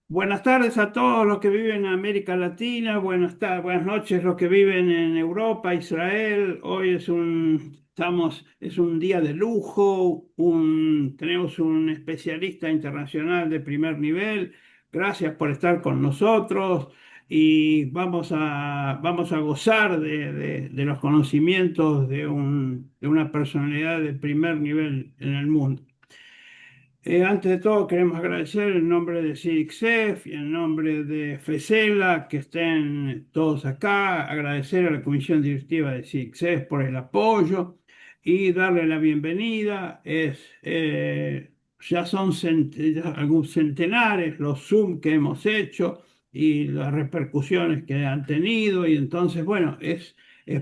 Buenas tardes a todos los que viven en América Latina, buenas noches los que viven en Europa, Israel. Hoy es un día de lujo, tenemos un especialista internacional de primer nivel. Gracias por estar con nosotros y vamos a gozar de los conocimientos de una personalidad de primer nivel en el mundo. Antes de todo, queremos agradecer en nombre de CIDICSEF y en nombre de FECELA que estén todos acá, agradecer a la Comisión Directiva de CIDICSEF por el apoyo y darle la bienvenida. Ya son ya algunos centenares los Zoom que hemos hecho y las repercusiones que han tenido, y entonces, bueno, es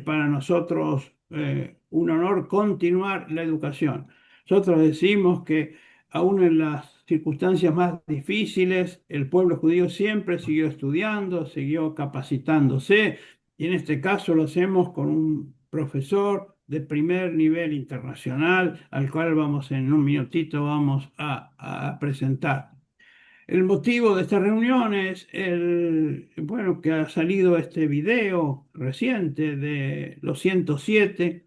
para nosotros un honor continuar la educación. Nosotros decimos que aún en las circunstancias más difíciles, el pueblo judío siempre siguió estudiando, siguió capacitándose, y en este caso lo hacemos con un profesor de primer nivel internacional, al cual en un minutito vamos a presentar. El motivo de esta reunión es bueno, que ha salido este video reciente de los 107,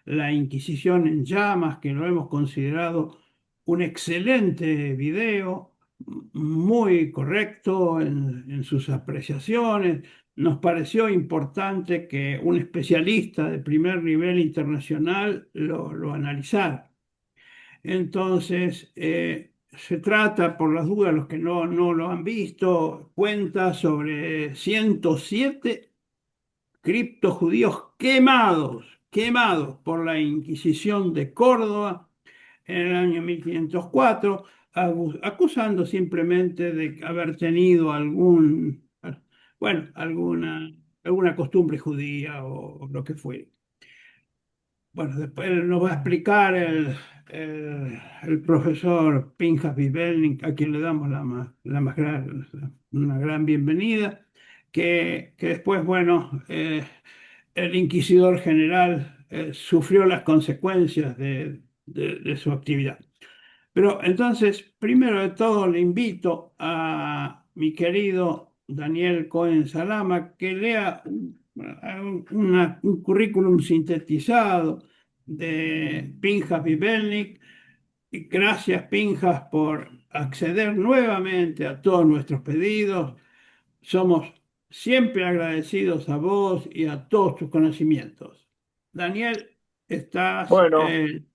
la Inquisición en llamas, que lo hemos considerado un excelente video, muy correcto en sus apreciaciones. Nos pareció importante que un especialista de primer nivel internacional lo analizara. Entonces, se trata, por las dudas, los que no lo han visto, cuenta sobre 107 criptojudíos quemados por la Inquisición de Córdoba en el año 1504, acusando simplemente de haber tenido alguna costumbre judía o lo que fuere. Bueno, después nos va a explicar el profesor Pinjas Vivelnik, a quien le damos una gran bienvenida, que después, bueno, el inquisidor general sufrió las consecuencias de su actividad. Pero entonces, primero de todo, le invito a mi querido Daniel Cohen Salama que lea un currículum sintetizado de Pinjas Vivelnik. Y gracias, Pinjas, por acceder nuevamente a todos nuestros pedidos. Somos siempre agradecidos a vos y a todos tus conocimientos. Daniel, estás... Bueno,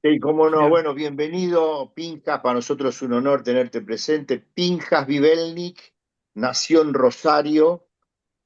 y cómo no, ya. bueno, bienvenido, Pinjas, para nosotros es un honor tenerte presente. Pinjas Vivelnik nació en Rosario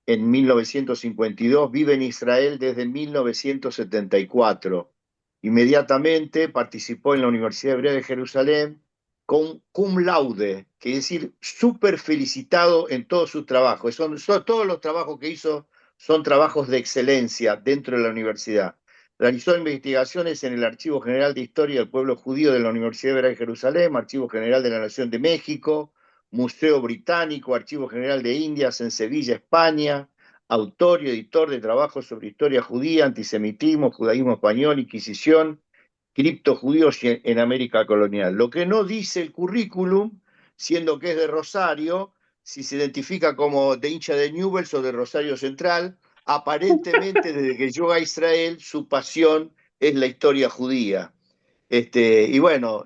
en 1952, vive en Israel desde 1974. Inmediatamente participó en la Universidad Hebrea de Jerusalén con cum laude, que es decir, súper felicitado en todos sus trabajos. Todos los trabajos que hizo son trabajos de excelencia dentro de la universidad. Realizó investigaciones en el Archivo General de Historia del Pueblo Judío de la Universidad Hebrea de Jerusalén, Archivo General de la Nación de México, Museo Británico, Archivo General de Indias en Sevilla, España, autor y editor de trabajos sobre historia judía, antisemitismo, judaísmo español, Inquisición, criptojudíos en América colonial. Lo que no dice el currículum, siendo que es de Rosario, si se identifica como de hincha de Newell's o de Rosario Central, aparentemente desde que llegó a Israel su pasión es la historia judía. Y bueno,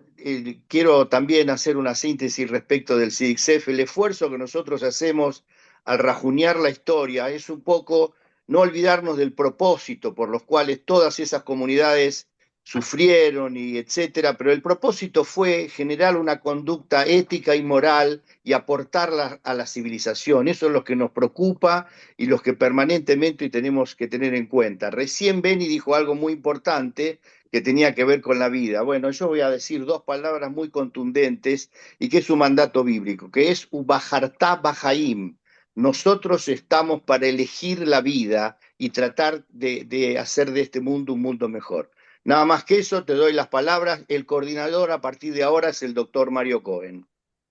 quiero también hacer una síntesis respecto del CIDICSEF. El esfuerzo que nosotros hacemos al rajuñar la historia es un poco no olvidarnos del propósito por los cuales todas esas comunidades sufrieron y etcétera, pero el propósito fue generar una conducta ética y moral y aportarla a la civilización. Eso es lo que nos preocupa y lo que permanentemente tenemos que tener en cuenta. Recién Beni dijo algo muy importante que tenía que ver con la vida. Bueno, yo voy a decir dos palabras muy contundentes y que es un mandato bíblico, que es Ubajartá Bajaim. Nosotros estamos para elegir la vida y tratar de hacer de este mundo un mundo mejor. Nada más que eso, te doy las palabras. El coordinador a partir de ahora es el doctor Mario Cohen.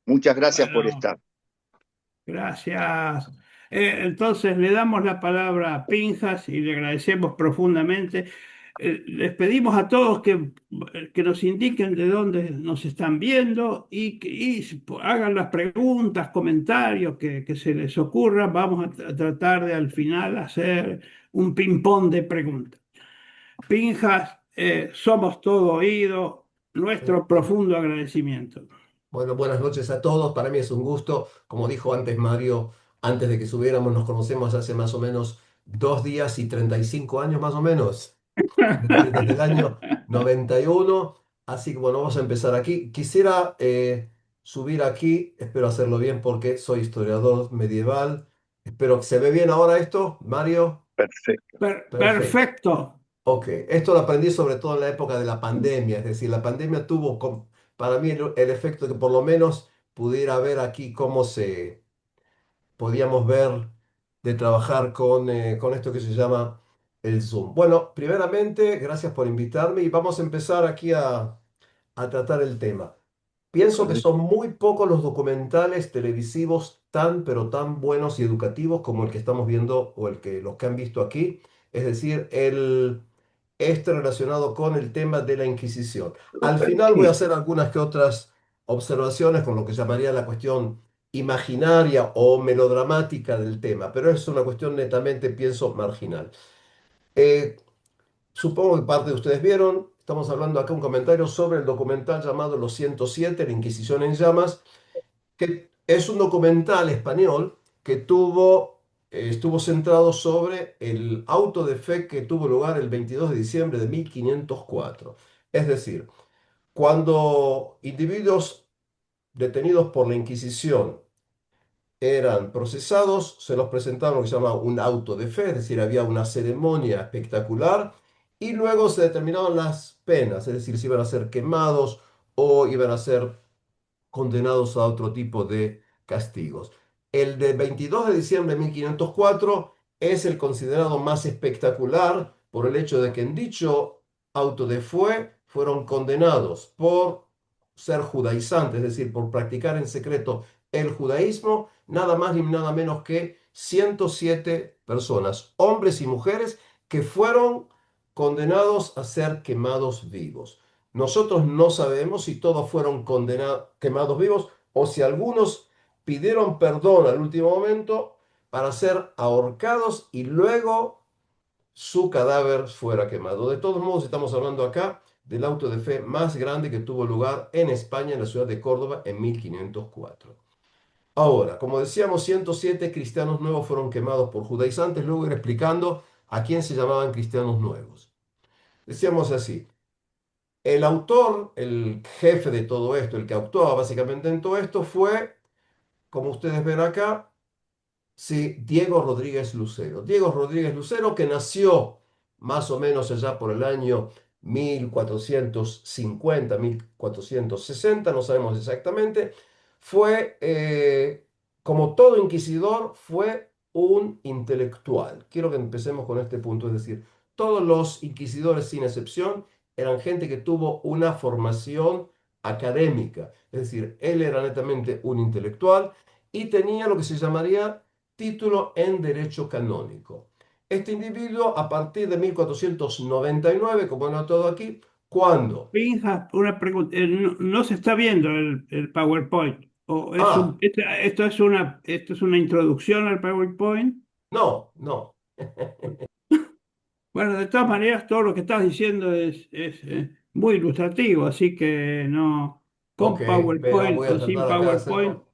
Muchas gracias por Bueno, estar. gracias. Entonces le damos la palabra a Pinjas y le agradecemos profundamente. les pedimos a todos que nos indiquen de dónde nos están viendo y hagan las preguntas, comentarios que se les ocurra. Vamos a tratar de al final hacer un ping-pong de preguntas. Pinjas, somos todo oído, nuestro profundo agradecimiento. Bueno, buenas noches a todos. Para mí es un gusto. Como dijo antes Mario, antes de que subiéramos, nos conocemos hace más o menos 2 días y 35 años más o menos. Es decir, desde el año 91. Así que bueno, vamos a empezar aquí. Quisiera subir aquí, espero hacerlo bien porque soy historiador medieval. Espero que se ve bien ahora esto, Mario. Perfecto. Perfecto. Perfecto. Ok, esto lo aprendí sobre todo en la época de la pandemia, es decir, la pandemia tuvo para mí el efecto que por lo menos pudiera ver aquí cómo se podíamos ver de trabajar con esto que se llama el Zoom. Bueno, primeramente, gracias por invitarme y vamos a empezar aquí a tratar el tema. Pienso que son muy pocos los documentales televisivos tan, pero tan buenos y educativos como el que estamos viendo o los que han visto aquí. Es decir, este relacionado con el tema de la Inquisición. Al final voy a Sí, hacer algunas que otras observaciones con lo que llamaría la cuestión imaginaria o melodramática del tema, pero es una cuestión netamente, pienso, marginal. Eh, Supongo que parte de ustedes vieron, estamos hablando acá un comentario sobre el documental llamado Los 107, la Inquisición en llamas, que es un documental español que estuvo centrado sobre el auto de fe que tuvo lugar el 22 de diciembre de 1504. Es decir, cuando individuos detenidos por la Inquisición eran procesados, se los presentaba lo que se llama un auto de fe, es decir, había una ceremonia espectacular y luego se determinaban las penas, es decir, si iban a ser quemados o iban a ser condenados a otro tipo de castigos. El de 22 de diciembre de 1504 es el considerado más espectacular por el hecho de que en dicho auto de fe fueron condenados por ser judaizantes, es decir, por practicar en secreto el judaísmo, nada más ni nada menos que 107 personas, hombres y mujeres, que fueron condenados a ser quemados vivos. Nosotros no sabemos si todos fueron condenados, quemados vivos o si algunos pidieron perdón al último momento para ser ahorcados y luego su cadáver fuera quemado. De todos modos, estamos hablando acá del auto de fe más grande que tuvo lugar en España, en la ciudad de Córdoba, en 1504. Ahora, como decíamos, 107 cristianos nuevos fueron quemados por judaizantes. Luego ir explicando a quién se llamaban cristianos nuevos. Decíamos así. El autor, el jefe de todo esto, el que actuaba básicamente en todo esto, fue, como ustedes ven acá, sí, Diego Rodríguez Lucero. Diego Rodríguez Lucero, que nació más o menos allá por el año 1450, 1460, no sabemos exactamente, fue, como todo inquisidor, fue un intelectual. Quiero que empecemos con este punto, es decir, todos los inquisidores, sin excepción, eran gente que tuvo una formación académica, es decir, él era netamente un intelectual y tenía lo que se llamaría título en derecho canónico. Este individuo, a partir de 1499, como he notado aquí, cuando... Pinja, una pregunta. No se está viendo el PowerPoint. O es Ah, esto es una introducción al PowerPoint. no, no. Bueno, de todas maneras, todo lo que estás diciendo es muy ilustrativo, así que no, Ok, con PowerPoint voy a o sin tratar acá de PowerPoint, hacerlo.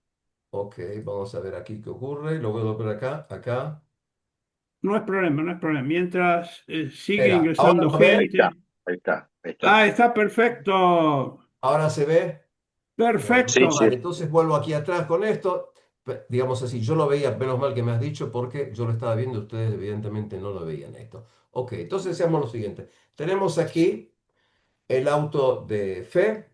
Ok, vamos a ver aquí qué ocurre. Lo voy a ver acá, acá. no es problema, no es problema. Mientras sigue Espera, ¿ahora ingresando lo ve? ahí está, gente. ahí está, ahí está. Ah, está perfecto. ¿Ahora se ve? Bueno, Sí, menos Perfecto. sí. mal. Entonces vuelvo aquí atrás con esto. Digamos así, yo lo veía, menos mal que me has dicho, porque yo lo estaba viendo, ustedes evidentemente no lo veían esto. Ok, entonces hacemos lo siguiente. Tenemos aquí el auto de fe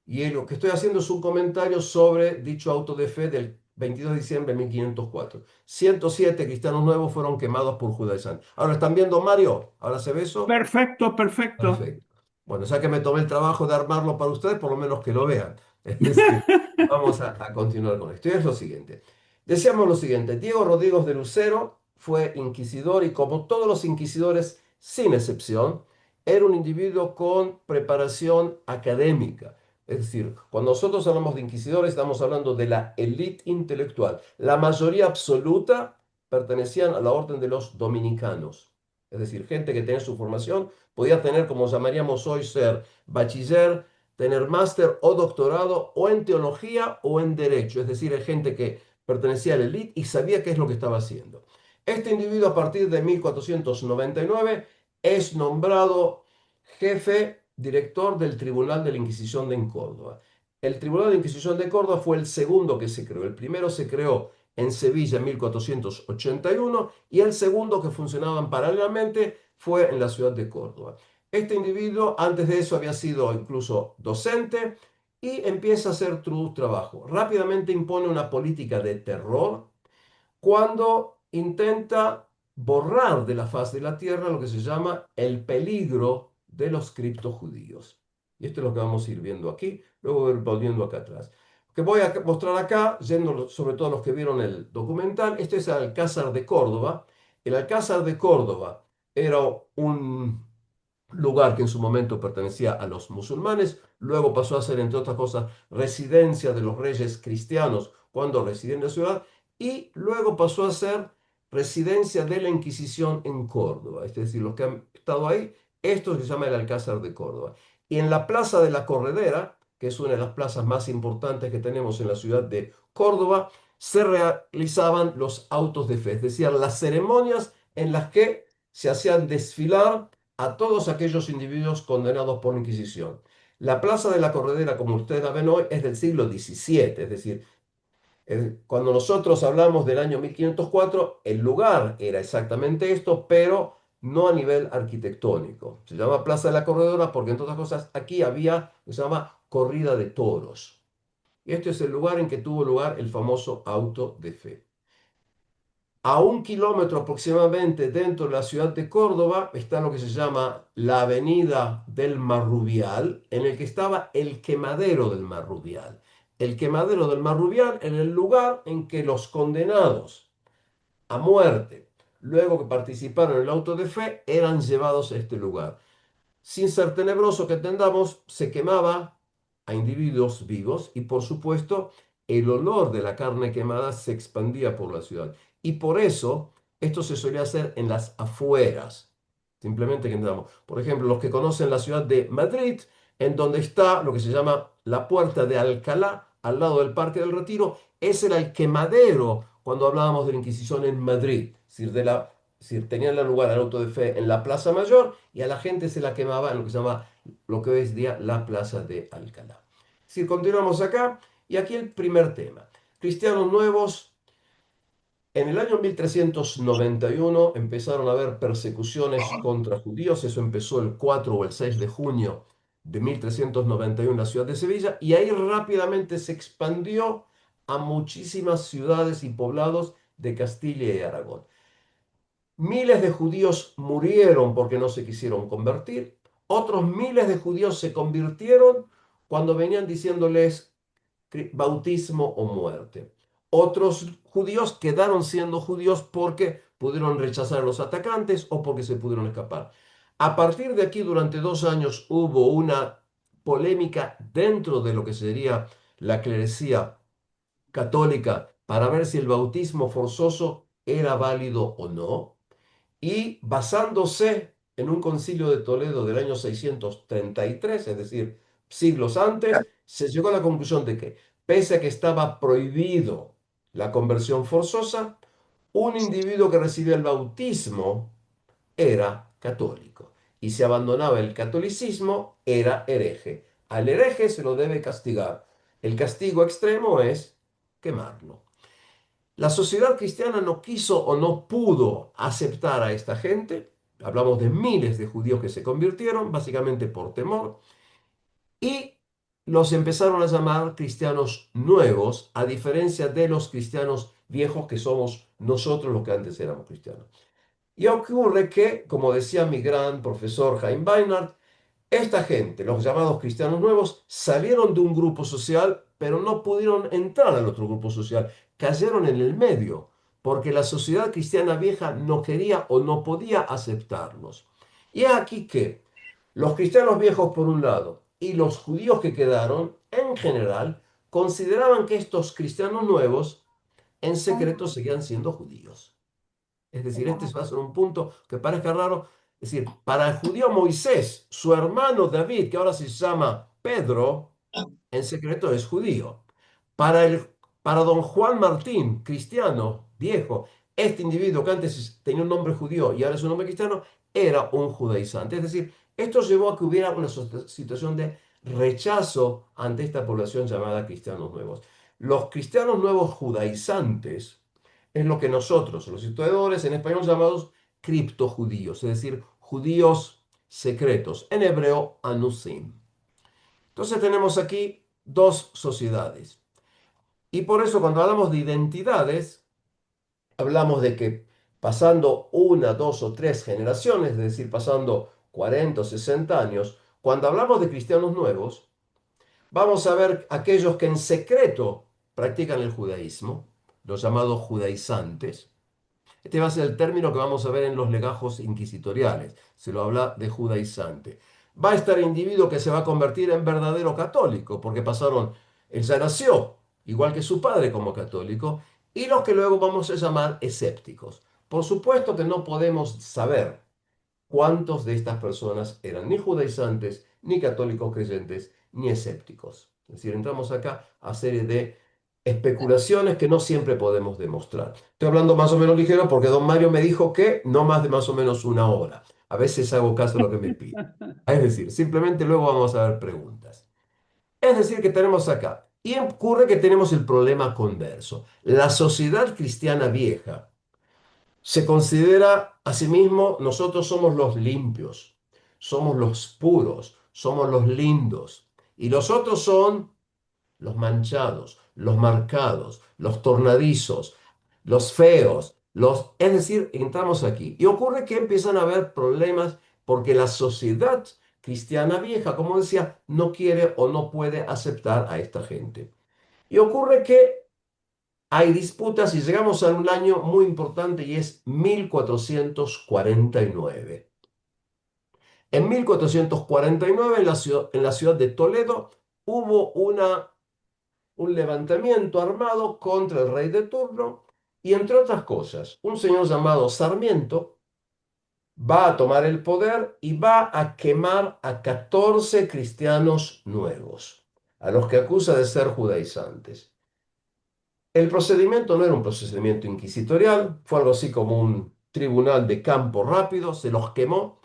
y lo que estoy haciendo es un comentario sobre dicho auto de fe del 22 de diciembre de 1504. 107 cristianos nuevos fueron quemados por judaizantes. Ahora están viendo Mario, ahora se ve eso. Perfecto, perfecto. Perfecto. Bueno, ya que me tomé el trabajo de armarlo para ustedes, por lo menos que lo vean. Es decir, vamos a continuar con esto. Y es lo siguiente. Decíamos lo siguiente. Diego Rodríguez de Lucero fue inquisidor y como todos los inquisidores, sin excepción, era un individuo con preparación académica. Es decir, cuando nosotros hablamos de inquisidores, estamos hablando de la élite intelectual. La mayoría absoluta pertenecían a la orden de los dominicanos. Es decir, gente que tenía su formación, podía tener, como llamaríamos hoy, ser bachiller, tener máster o doctorado, o en teología o en derecho. Es decir, es gente que pertenecía a la élite y sabía qué es lo que estaba haciendo. Este individuo, a partir de 1499, es nombrado jefe director del Tribunal de la Inquisición de Córdoba. El Tribunal de la Inquisición de Córdoba fue el segundo que se creó. El primero se creó en Sevilla en 1481 y el segundo, que funcionaban paralelamente, fue en la ciudad de Córdoba. Este individuo antes de eso había sido incluso docente y empieza a hacer su trabajo. Rápidamente impone una política de terror cuando intenta borrar de la faz de la tierra lo que se llama el peligro de los criptojudíos. Y esto es lo que vamos a ir viendo aquí, luego volviendo acá atrás. Lo que voy a mostrar acá, yendo sobre todo los que vieron el documental, este es el Alcázar de Córdoba. El Alcázar de Córdoba era un lugar que en su momento pertenecía a los musulmanes, luego pasó a ser, entre otras cosas, residencia de los reyes cristianos cuando residían en la ciudad, y luego pasó a ser residencia de la Inquisición en Córdoba. Es decir, los que han estado ahí, esto se llama el Alcázar de Córdoba. Y en la Plaza de la Corredera, que es una de las plazas más importantes que tenemos en la ciudad de Córdoba, se realizaban los autos de fe, es decir, las ceremonias en las que se hacían desfilar a todos aquellos individuos condenados por la Inquisición. La Plaza de la Corredera, como ustedes la ven hoy, es del siglo XVII, es decir, cuando nosotros hablamos del año 1504, el lugar era exactamente esto, pero no a nivel arquitectónico. Se llama Plaza de la Corredera porque, entre otras cosas, aquí había lo que se llama corrida de toros. Y este es el lugar en que tuvo lugar el famoso auto de fe. A 1 kilómetro aproximadamente dentro de la ciudad de Córdoba está lo que se llama la Avenida del Marrubial, en el que estaba el quemadero del Marrubial. El quemadero del Marrubial era el lugar en que los condenados a muerte, luego que participaron en el auto de fe, eran llevados a este lugar. Sin ser tenebroso que entendamos, se quemaba a individuos vivos y, por supuesto, el olor de la carne quemada se expandía por la ciudad. Y por eso esto se solía hacer en las afueras. Simplemente que entendamos. Por ejemplo, los que conocen la ciudad de Madrid, en donde está lo que se llama la Puerta de Alcalá, al lado del Parque del Retiro, ese era el quemadero cuando hablábamos de la Inquisición en Madrid, es decir, tenían lugar el auto de fe en la Plaza Mayor y a la gente se la quemaba en lo que se llama, lo que hoy es día, la Plaza de Alcalá. Si continuamos acá, y aquí el primer tema. Cristianos nuevos. En el año 1391 empezaron a haber persecuciones contra judíos. Eso empezó el 4 o el 6 de junio de 1391 en la ciudad de Sevilla, y ahí rápidamente se expandió a muchísimas ciudades y poblados de Castilla y Aragón. Miles de judíos murieron porque no se quisieron convertir. Otros miles de judíos se convirtieron cuando venían diciéndoles bautismo o muerte. Otros judíos quedaron siendo judíos porque pudieron rechazar a los atacantes o porque se pudieron escapar. A partir de aquí, durante 2 años, hubo una polémica dentro de lo que sería la clerecía católica para ver si el bautismo forzoso era válido o no. Y basándose en un concilio de Toledo del año 633, es decir, siglos antes, se llegó a la conclusión de que, pese a que estaba prohibido la conversión forzosa, un individuo que recibía el bautismo era católico. Y si abandonaba el catolicismo, era hereje. Al hereje se lo debe castigar. El castigo extremo es quemarlo. La sociedad cristiana no quiso o no pudo aceptar a esta gente. Hablamos de miles de judíos que se convirtieron, básicamente por temor, y los empezaron a llamar cristianos nuevos, a diferencia de los cristianos viejos que somos nosotros los que antes éramos cristianos. Y ocurre que, como decía mi gran profesor Jaime Beinart, esta gente, los llamados cristianos nuevos, salieron de un grupo social, pero no pudieron entrar al otro grupo social. Cayeron en el medio, porque la sociedad cristiana vieja no quería o no podía aceptarlos. Y es aquí que, Los cristianos viejos por un lado y los judíos que quedaron, en general, consideraban que estos cristianos nuevos en secreto seguían siendo judíos. Es decir, este va a ser un punto que parezca raro. Es decir, para el judío Moisés, su hermano David, que ahora se llama Pedro, en secreto es judío. Para, el, para don Juan Martín, cristiano, viejo, este individuo que antes tenía un nombre judío y ahora es un nombre cristiano, era un judaizante. Es decir, esto llevó a que hubiera una situación de rechazo ante esta población llamada cristianos nuevos. Los cristianos nuevos judaizantes es lo que nosotros, los historiadores en español llamados criptojudíos, es decir, judíos secretos, en hebreo anusim. Entonces tenemos aquí dos sociedades. Y por eso cuando hablamos de identidades, hablamos de que pasando una, dos o tres generaciones, es decir, pasando 40 o 60 años, cuando hablamos de cristianos nuevos, vamos a ver aquellos que en secreto practican el judaísmo, los llamados judaizantes. Este va a ser el término que vamos a ver en los legajos inquisitoriales. Se lo habla de judaizante. Va a estar el individuo que se va a convertir en verdadero católico, porque pasaron, él ya nació, igual que su padre como católico, y los que luego vamos a llamar escépticos. Por supuesto que no podemos saber cuántos de estas personas eran ni judaizantes, ni católicos creyentes, ni escépticos. Es decir, entramos acá a serie de especulaciones que no siempre podemos demostrar. Estoy hablando más o menos ligero porque don Mario me dijo que no más de más o menos una hora. A veces hago caso de lo que me pide. Es decir, simplemente luego vamos a ver preguntas. Es decir, que tenemos acá. Y ocurre que tenemos el problema converso. La sociedad cristiana vieja se considera a sí mismo, nosotros somos los limpios, somos los puros, somos los lindos. Y los otros son los manchados, los marcados, los tornadizos, los feos, es decir, entramos aquí. Y ocurre que empiezan a haber problemas porque la sociedad cristiana vieja, como decía, no quiere o no puede aceptar a esta gente. Y ocurre que hay disputas y llegamos a un año muy importante y es 1449. En 1449 en la ciudad de Toledo hubo un levantamiento armado contra el rey de turno y entre otras cosas, un señor llamado Sarmiento va a tomar el poder y va a quemar a 14 cristianos nuevos, a los que acusa de ser judaizantes. El procedimiento no era un procedimiento inquisitorial, fue algo así como un tribunal de campo rápido, se los quemó.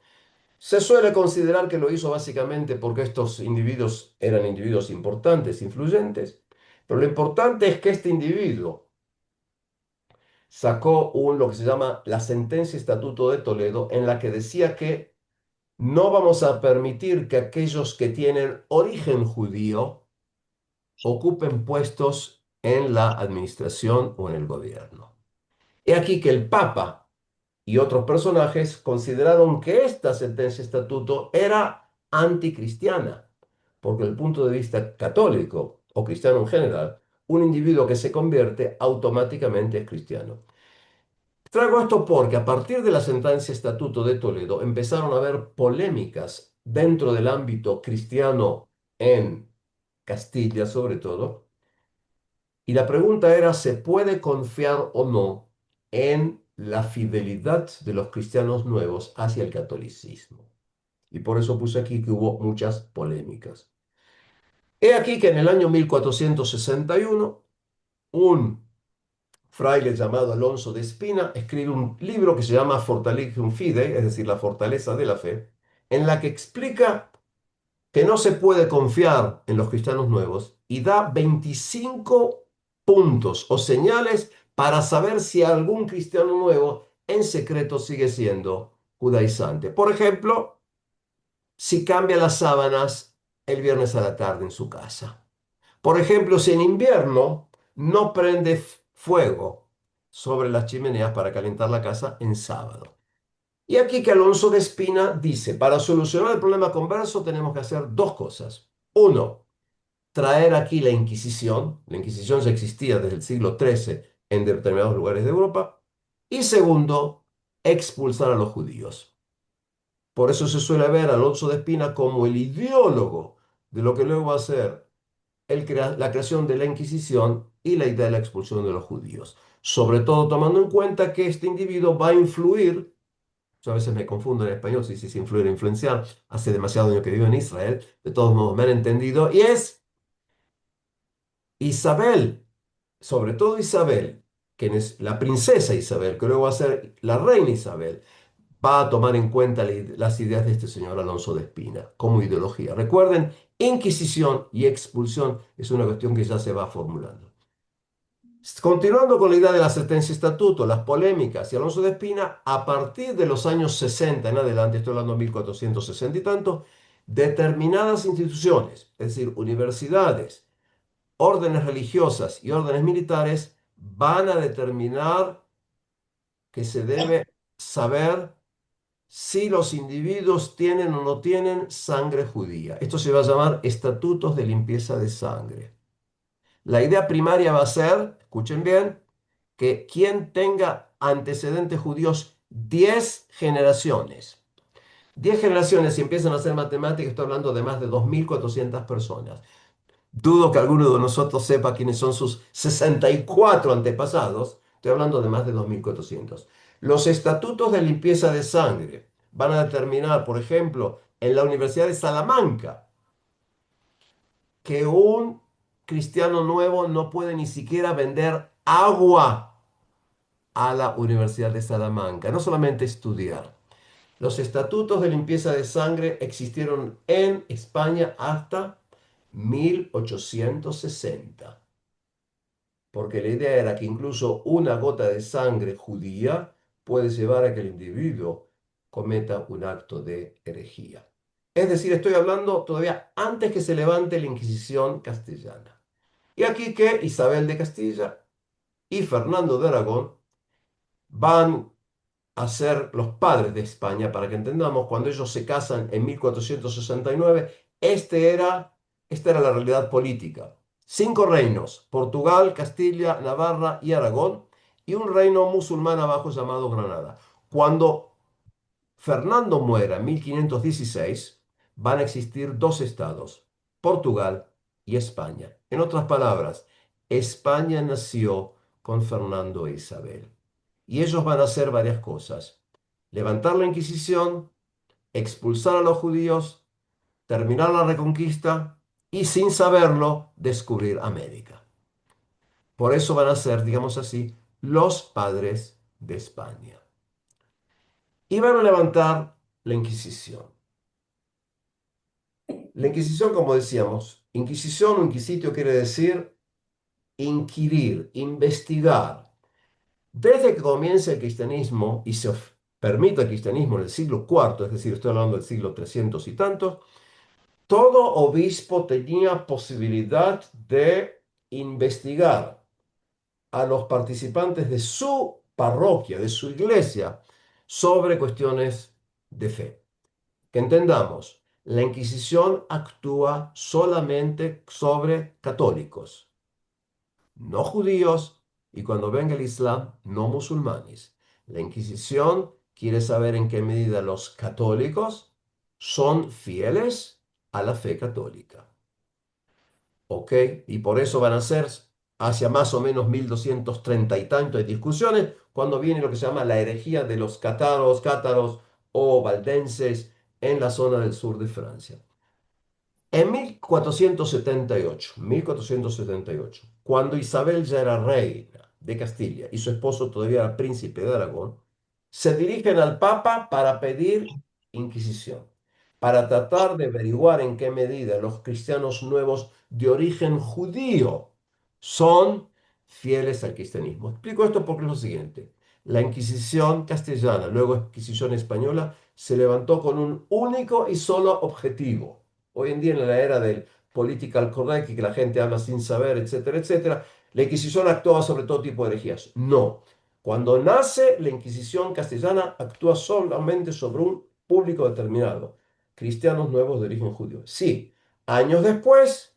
Se suele considerar que lo hizo básicamente porque estos individuos eran individuos importantes, influyentes, pero lo importante es que este individuo sacó lo que se llama la Sentencia Estatuto de Toledo, en la que decía que no vamos a permitir que aquellos que tienen origen judío ocupen puestos en la administración o en el gobierno. He aquí que el Papa y otros personajes consideraron que esta sentencia estatuto era anticristiana, porque desde el punto de vista católico o cristiano en general, un individuo que se convierte automáticamente es cristiano. Traigo esto porque a partir de la sentencia estatuto de Toledo empezaron a haber polémicas dentro del ámbito cristiano en Castilla sobre todo, y la pregunta era, ¿se puede confiar o no en la fidelidad de los cristianos nuevos hacia el catolicismo? Y por eso puse aquí que hubo muchas polémicas. He aquí que en el año 1461, un fraile llamado Alonso de Espina escribe un libro que se llama Fortalicium Fidei, es decir, la fortaleza de la fe, en la que explica que no se puede confiar en los cristianos nuevos y da 25 puntos o señales para saber si algún cristiano nuevo en secreto sigue siendo judaizante. Por ejemplo, si cambia las sábanas el viernes a la tarde en su casa. Por ejemplo, si en invierno no prende fuego sobre las chimeneas para calentar la casa en sábado. Y aquí que Alonso de Espina dice, para solucionar el problema converso tenemos que hacer dos cosas. Uno, traer aquí la Inquisición. La Inquisición ya existía desde el siglo XIII en determinados lugares de Europa. Y segundo, expulsar a los judíos. Por eso se suele ver a Alonso de Espina como el ideólogo de lo que luego va a ser la creación de la Inquisición y la idea de la expulsión de los judíos. Sobre todo tomando en cuenta que este individuo va a influir, yo a veces me confundo en español si es influir o influenciar, hace demasiado años que vivo en Israel, de todos modos me han entendido, y es Isabel, sobre todo Isabel, que es la princesa Isabel, que luego va a ser la reina Isabel, va a tomar en cuenta las ideas de este señor Alonso de Espina como ideología. Recuerden, Inquisición y expulsión es una cuestión que ya se va formulando. Continuando con la idea de la sentencia estatuto, las polémicas y Alonso de Espina, a partir de los años 60 en adelante, estoy hablando de 1460 y tanto, determinadas instituciones, es decir, universidades, órdenes religiosas y órdenes militares, van a determinar que se debe saber si los individuos tienen o no tienen sangre judía. Esto se va a llamar estatutos de limpieza de sangre. La idea primaria va a ser, escuchen bien, que quien tenga antecedentes judíos 10 generaciones. 10 generaciones, si empiezan a hacer matemáticas, estoy hablando de más de 2.400 personas. Dudo que alguno de nosotros sepa quiénes son sus 64 antepasados. Estoy hablando de más de 2.400. Los estatutos de limpieza de sangre van a determinar, por ejemplo, en la Universidad de Salamanca, que un cristiano nuevo no puede ni siquiera vender agua a la Universidad de Salamanca, no solamente estudiar. Los estatutos de limpieza de sangre existieron en España hasta 1860, porque la idea era que incluso una gota de sangre judía puede llevar a que el individuo cometa un acto de herejía. Es decir, estoy hablando todavía antes que se levante la Inquisición castellana. Y aquí que Isabel de Castilla y Fernando de Aragón van a ser los padres de España, para que entendamos, cuando ellos se casan en 1469, esta era la realidad política. 5 reinos: Portugal, Castilla, Navarra y Aragón, y un reino musulmán abajo llamado Granada. Cuando Fernando muera en 1516, van a existir dos estados, Portugal y España. En otras palabras, España nació con Fernando e Isabel. Y ellos van a hacer varias cosas: levantar la Inquisición, expulsar a los judíos, terminar la Reconquista y, sin saberlo, descubrir América. Por eso van a ser, digamos así, los padres de España. Y van a levantar la Inquisición. La Inquisición, como decíamos, Inquisición o inquisitio quiere decir inquirir, investigar. Desde que comienza el cristianismo y se permite el cristianismo en el siglo IV, es decir, estoy hablando del siglo 300 y tantos, todo obispo tenía posibilidad de investigar a los participantes de su parroquia, de su iglesia, sobre cuestiones de fe. Que entendamos, la Inquisición actúa solamente sobre católicos, no judíos, y cuando venga el Islam, no musulmanes. La Inquisición quiere saber en qué medida los católicos son fieles a la fe católica. ¿Ok? Y por eso van a ser hacia más o menos 1230 y tanto de discusiones, cuando viene lo que se llama la herejía de los cátaros o valdenses en la zona del sur de Francia. En 1478, cuando Isabel ya era reina de Castilla y su esposo todavía era príncipe de Aragón, se dirigen al Papa para pedir inquisición, para tratar de averiguar en qué medida los cristianos nuevos de origen judío son fieles al cristianismo. Explico esto porque es lo siguiente. La Inquisición castellana, luego Inquisición española, se levantó con un único y solo objetivo. Hoy en día, en la era del political correct y que la gente habla sin saber, etcétera, etcétera, la Inquisición actuaba sobre todo tipo de herejías. No. Cuando nace la Inquisición castellana, actúa solamente sobre un público determinado, cristianos nuevos de origen judío. Sí, años después,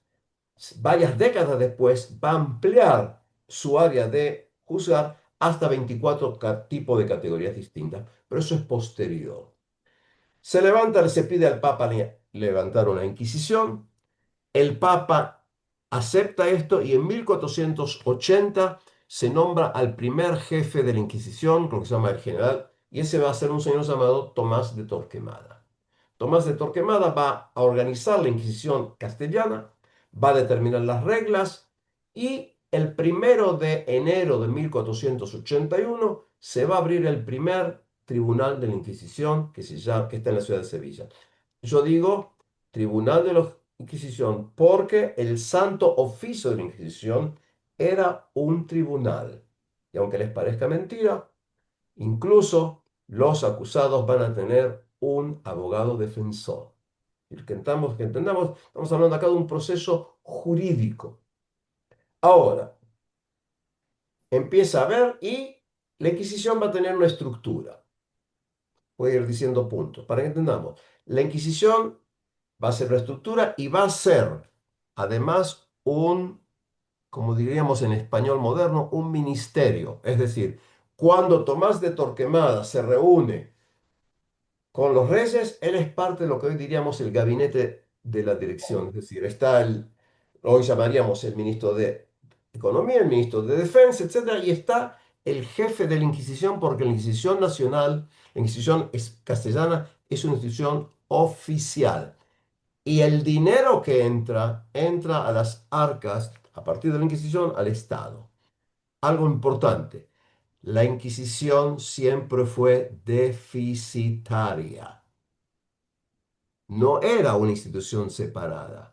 varias décadas después, va a ampliar su área de juzgar hasta 24 tipos de categorías distintas, pero eso es posterior. Se pide al Papa levantar una Inquisición. El Papa acepta esto y en 1480 se nombra al primer jefe de la Inquisición, lo que se llama el general, y ese va a ser un señor llamado Tomás de Torquemada. Tomás de Torquemada va a organizar la Inquisición castellana, va a determinar las reglas y el 1 de enero de 1481 se va a abrir el primer tribunal de la Inquisición que está en la ciudad de Sevilla. Yo digo Tribunal de la Inquisición porque el Santo Oficio de la Inquisición era un tribunal. Y aunque les parezca mentira, incluso los acusados van a tener un abogado defensor. Y que entendamos, estamos hablando acá de un proceso jurídico. Ahora, empieza a ver y la Inquisición va a tener una estructura. Voy a ir diciendo puntos para que entendamos. La Inquisición va a ser una estructura y va a ser, además, como diríamos en español moderno, un ministerio. Es decir, cuando Tomás de Torquemada se reúne con los reyes, él es parte de lo que hoy diríamos el gabinete de la dirección. Es decir, hoy llamaríamos el ministro de Economía, el ministro de Defensa, etcétera, y está el jefe de la Inquisición, porque la Inquisición nacional, la Inquisición castellana, es una institución oficial. Y el dinero que entra a las arcas, a partir de la Inquisición, al Estado. Algo importante, la Inquisición siempre fue deficitaria. No era una institución separada.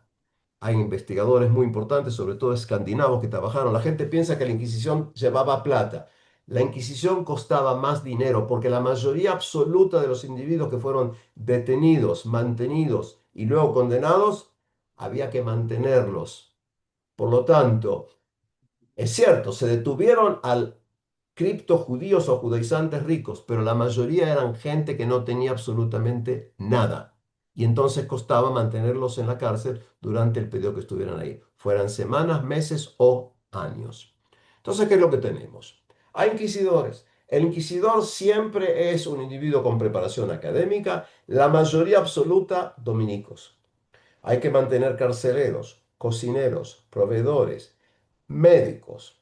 Hay investigadores muy importantes, sobre todo escandinavos, que trabajaron. La gente piensa que la Inquisición llevaba plata. La Inquisición costaba más dinero porque la mayoría absoluta de los individuos que fueron detenidos, mantenidos y luego condenados, había que mantenerlos. Por lo tanto, es cierto, se detuvieron al criptojudíos o judaizantes ricos, pero la mayoría eran gente que no tenía absolutamente nada. Y entonces costaba mantenerlos en la cárcel durante el periodo que estuvieran ahí, fueran semanas, meses o años. Entonces, ¿qué es lo que tenemos? Hay inquisidores. El inquisidor siempre es un individuo con preparación académica, la mayoría absoluta dominicos. Hay que mantener carceleros, cocineros, proveedores, médicos.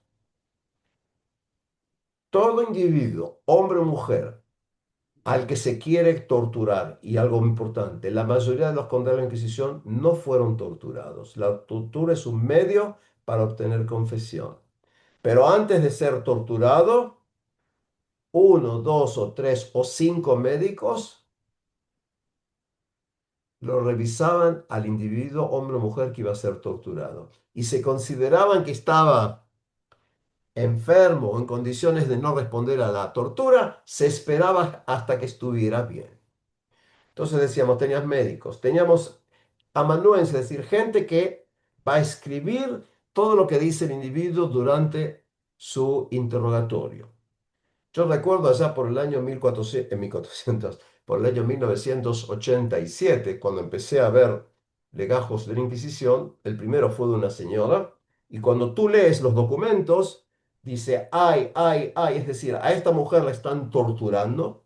Todo individuo, hombre o mujer, al que se quiere torturar, y algo muy importante, la mayoría de los condenados de la Inquisición no fueron torturados. La tortura es un medio para obtener confesión. Pero antes de ser torturado, uno, dos o tres o cinco médicos lo revisaban al individuo, hombre o mujer, que iba a ser torturado. Y se consideraban que estaba enfermo o en condiciones de no responder a la tortura, se esperaba hasta que estuviera bien. Entonces decíamos, tenías médicos, teníamos amanuenses, es decir, gente que va a escribir todo lo que dice el individuo durante su interrogatorio. Yo recuerdo allá por el año 1400, por el año 1987, cuando empecé a ver legajos de la Inquisición, el primero fue de una señora, y cuando tú lees los documentos, dice, ay, es decir, a esta mujer la están torturando,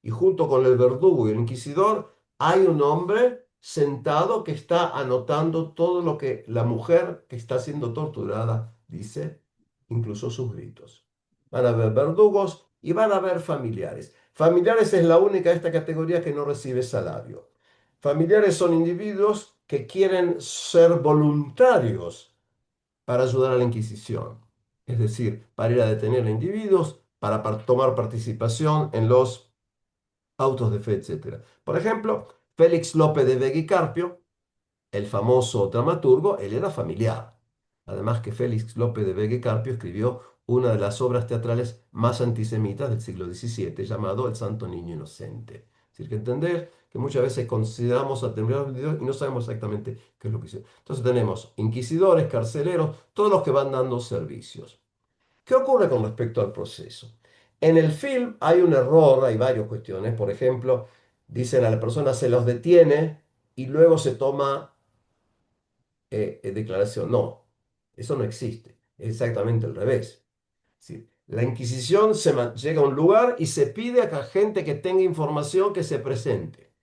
y junto con el verdugo y el inquisidor hay un hombre sentado que está anotando todo lo que la mujer que está siendo torturada dice, incluso sus gritos. Van a haber verdugos y van a haber familiares. Familiares es la única de esta categoría que no recibe salario. Familiares son individuos que quieren ser voluntarios para ayudar a la Inquisición, es decir, para ir a detener a individuos, para tomar participación en los autos de fe, etcétera. Por ejemplo, Félix Lope de Vega y Carpio, el famoso dramaturgo, él era familiar. Además que Félix Lope de Vega y Carpio escribió una de las obras teatrales más antisemitas del siglo XVII, llamado El Santo Niño Inocente. Es decir, que entender que muchas veces consideramos a determinados individuos y no sabemos exactamente qué es lo que hicieron. Entonces tenemos inquisidores, carceleros, todos los que van dando servicios. ¿Qué ocurre con respecto al proceso? En el film hay un error, hay varias cuestiones. Por ejemplo, dicen a la persona se los detiene y luego se toma declaración. No, eso no existe. Es exactamente al revés. Es decir, la Inquisición llega a un lugar y se pide a la gente que tenga información que se presente.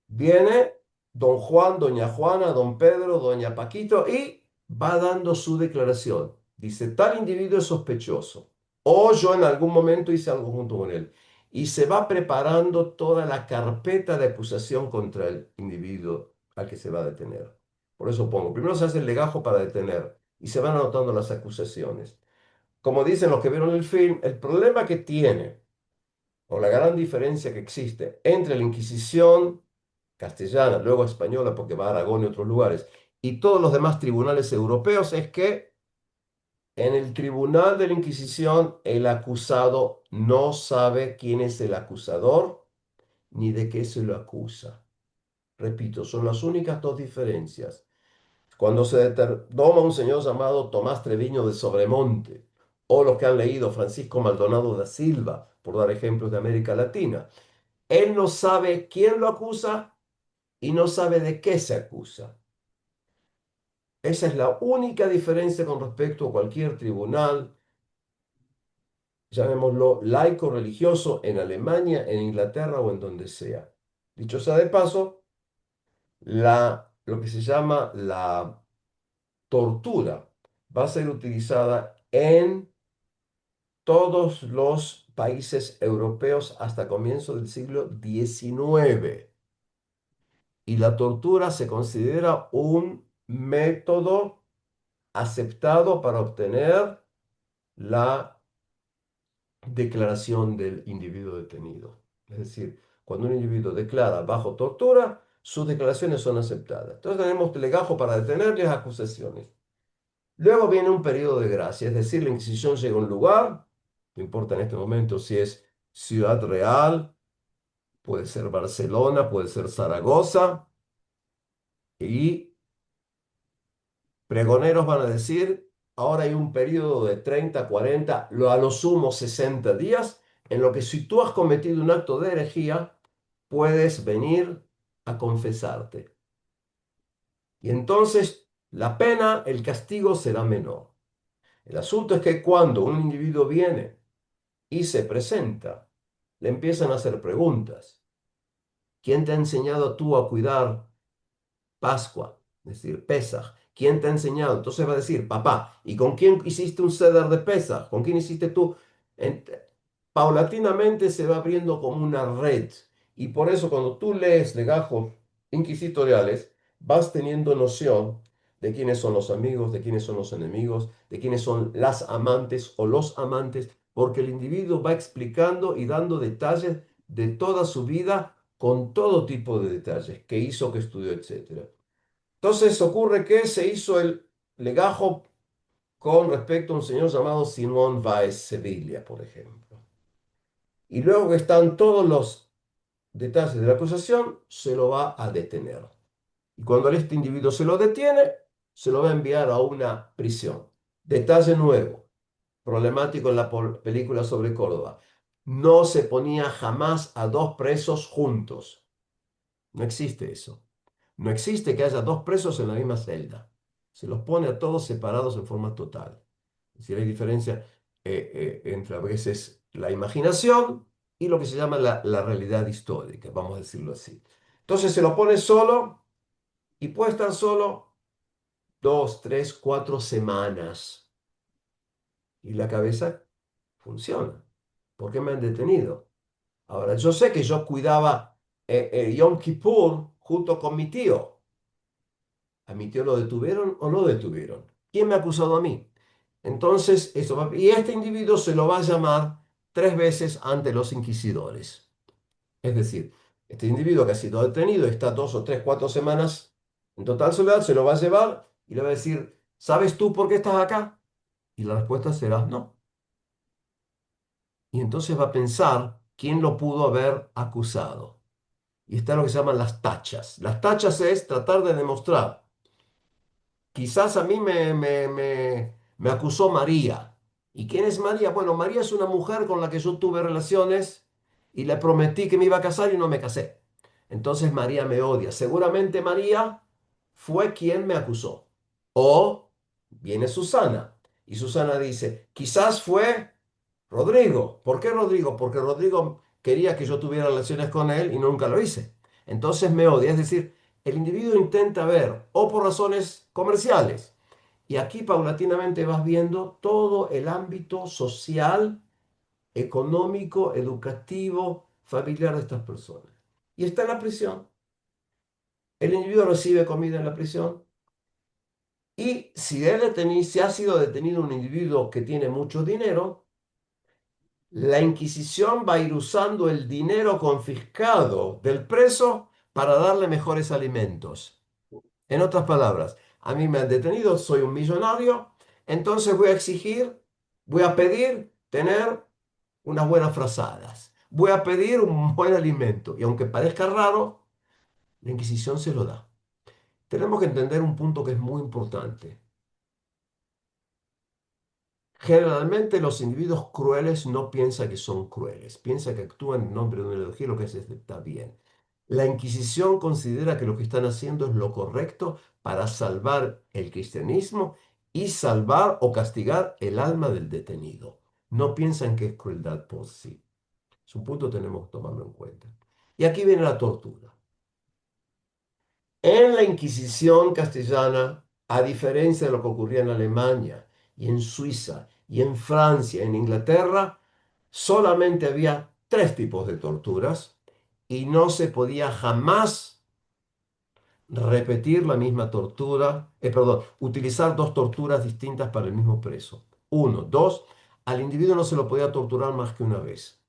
Viene don Juan, doña Juana, don Pedro, doña Paquito y va dando su declaración. Dice, tal individuo es sospechoso. O yo en algún momento hice algo junto con él. Y se va preparando toda la carpeta de acusación contra el individuo al que se va a detener. Por eso pongo, primero se hace el legajo para detener y se van anotando las acusaciones. Como dicen los que vieron el film, el problema que tiene o la gran diferencia que existe entre la Inquisición castellana, luego española porque va a Aragón y otros lugares, y todos los demás tribunales europeos es que en el tribunal de la Inquisición el acusado no sabe quién es el acusador ni de qué se lo acusa. Repito, son las únicas dos diferencias. Cuando se toma un señor llamado Tomás Treviño de Sobremonte, o los que han leído Francisco Maldonado da Silva, por dar ejemplos de América Latina, él no sabe quién lo acusa y no sabe de qué se acusa. Esa es la única diferencia con respecto a cualquier tribunal, llamémoslo laico religioso, en Alemania, en Inglaterra o en donde sea. Dicho sea de paso, lo que se llama la tortura va a ser utilizada en todos los países europeos hasta comienzo del siglo XIX. Y la tortura se considera un método aceptado para obtener la declaración del individuo detenido. Es decir, cuando un individuo declara bajo tortura, sus declaraciones son aceptadas. Entonces tenemos legajo para detener las acusaciones. Luego viene un periodo de gracia, es decir, la Inquisición llega a un lugar, no importa en este momento si es Ciudad Real, puede ser Barcelona, puede ser Zaragoza, y pregoneros van a decir, ahora hay un periodo de 30, 40, a lo sumo 60 días, en lo que si tú has cometido un acto de herejía, puedes venir a confesarte. Y entonces la pena, el castigo será menor. El asunto es que cuando un individuo viene y se presenta, le empiezan a hacer preguntas. ¿Quién te ha enseñado tú a cuidar Pascua? Es decir, Pesaj. ¿Quién te ha enseñado? Entonces va a decir, papá, ¿y con quién hiciste un ceder de Pesaj? ¿Con quién hiciste tú? Paulatinamente se va abriendo como una red. Y por eso cuando tú lees legajos inquisitoriales, vas teniendo noción de quiénes son los amigos, de quiénes son los enemigos, de quiénes son las amantes o los amantes, porque el individuo va explicando y dando detalles de toda su vida con todo tipo de detalles, qué hizo, qué estudió, etcétera. Entonces ocurre que se hizo el legajo con respecto a un señor llamado Simón Báez Sevilla, por ejemplo. Y luego que están todos los detalles de la acusación, se lo va a detener. Y cuando este individuo se lo detiene, se lo va a enviar a una prisión. Detalle nuevo, problemático en la película sobre Córdoba. No se ponía jamás a dos presos juntos. No existe eso. No existe que haya dos presos en la misma celda. Se los pone a todos separados en forma total. Es decir, hay diferencia entre a veces la imaginación y lo que se llama la realidad histórica, vamos a decirlo así. Entonces se lo pone solo y puede estar solo 2, 3, 4 semanas y la cabeza funciona. ¿Por qué me han detenido? Ahora, yo sé que yo cuidaba Yom Kippur junto con mi tío. ¿A mi tío lo detuvieron o no lo detuvieron? ¿Quién me ha acusado a mí? Entonces, y este individuo se lo va a llamar 3 veces ante los inquisidores. Es decir, este individuo que ha sido detenido está 2 o 3, 4 semanas en total soledad, se lo va a llevar y le va a decir, ¿sabes tú por qué estás acá? Y la respuesta será no. Y entonces va a pensar quién lo pudo haber acusado. Y está lo que se llaman las tachas. Las tachas es tratar de demostrar. Quizás a mí me acusó María. ¿Y quién es María? Bueno, María es una mujer con la que yo tuve relaciones y le prometí que me iba a casar y no me casé. Entonces María me odia. Seguramente María fue quien me acusó. O viene Susana y Susana dice, quizás fue Rodrigo. ¿Por qué Rodrigo? Porque Rodrigo quería que yo tuviera relaciones con él y nunca lo hice. entonces me odia. Es decir, el individuo intenta ver, o por razones comerciales, y aquí paulatinamente vas viendo todo el ámbito social, económico, educativo, familiar de estas personas. Y está en la prisión. El individuo recibe comida en la prisión. Y si ha sido detenido un individuo que tiene mucho dinero, la Inquisición va a ir usando el dinero confiscado del preso para darle mejores alimentos. En otras palabras, a mí me han detenido, soy un millonario, entonces voy a exigir, voy a pedir tener unas buenas frazadas, voy a pedir un buen alimento. Y aunque parezca raro, la Inquisición se lo da. Tenemos que entender un punto que es muy importante. Generalmente los individuos crueles no piensan que son crueles, piensan que actúan en nombre de una ideología, lo que está bien. La Inquisición considera que lo que están haciendo es lo correcto para salvar el cristianismo y salvar o castigar el alma del detenido. No piensan que es crueldad por sí. Es un punto que tenemos que tomarlo en cuenta. Y aquí viene la tortura. En la Inquisición castellana, a diferencia de lo que ocurría en Alemania y en Suiza y en Francia, en Inglaterra, solamente había tres tipos de torturas y no se podía jamás repetir la misma tortura, perdón, utilizar dos torturas distintas para el mismo preso. Uno, dos, al individuo no se lo podía torturar más que una vez.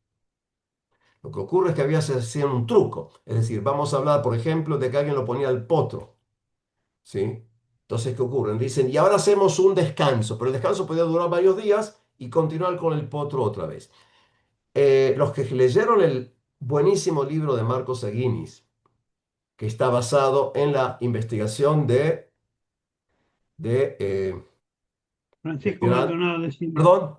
Lo que ocurre es que se hacía un truco, es decir, vamos a hablar, por ejemplo, de que alguien lo ponía al potro. ¿Sí? Entonces, ¿qué ocurre? Dicen, y ahora hacemos un descanso, pero el descanso podía durar varios días y continuar con el potro otra vez. Los que leyeron el buenísimo libro de Marcos Aguinis, que está basado en la investigación del Francisco gran, Maldonado de Silva. perdón,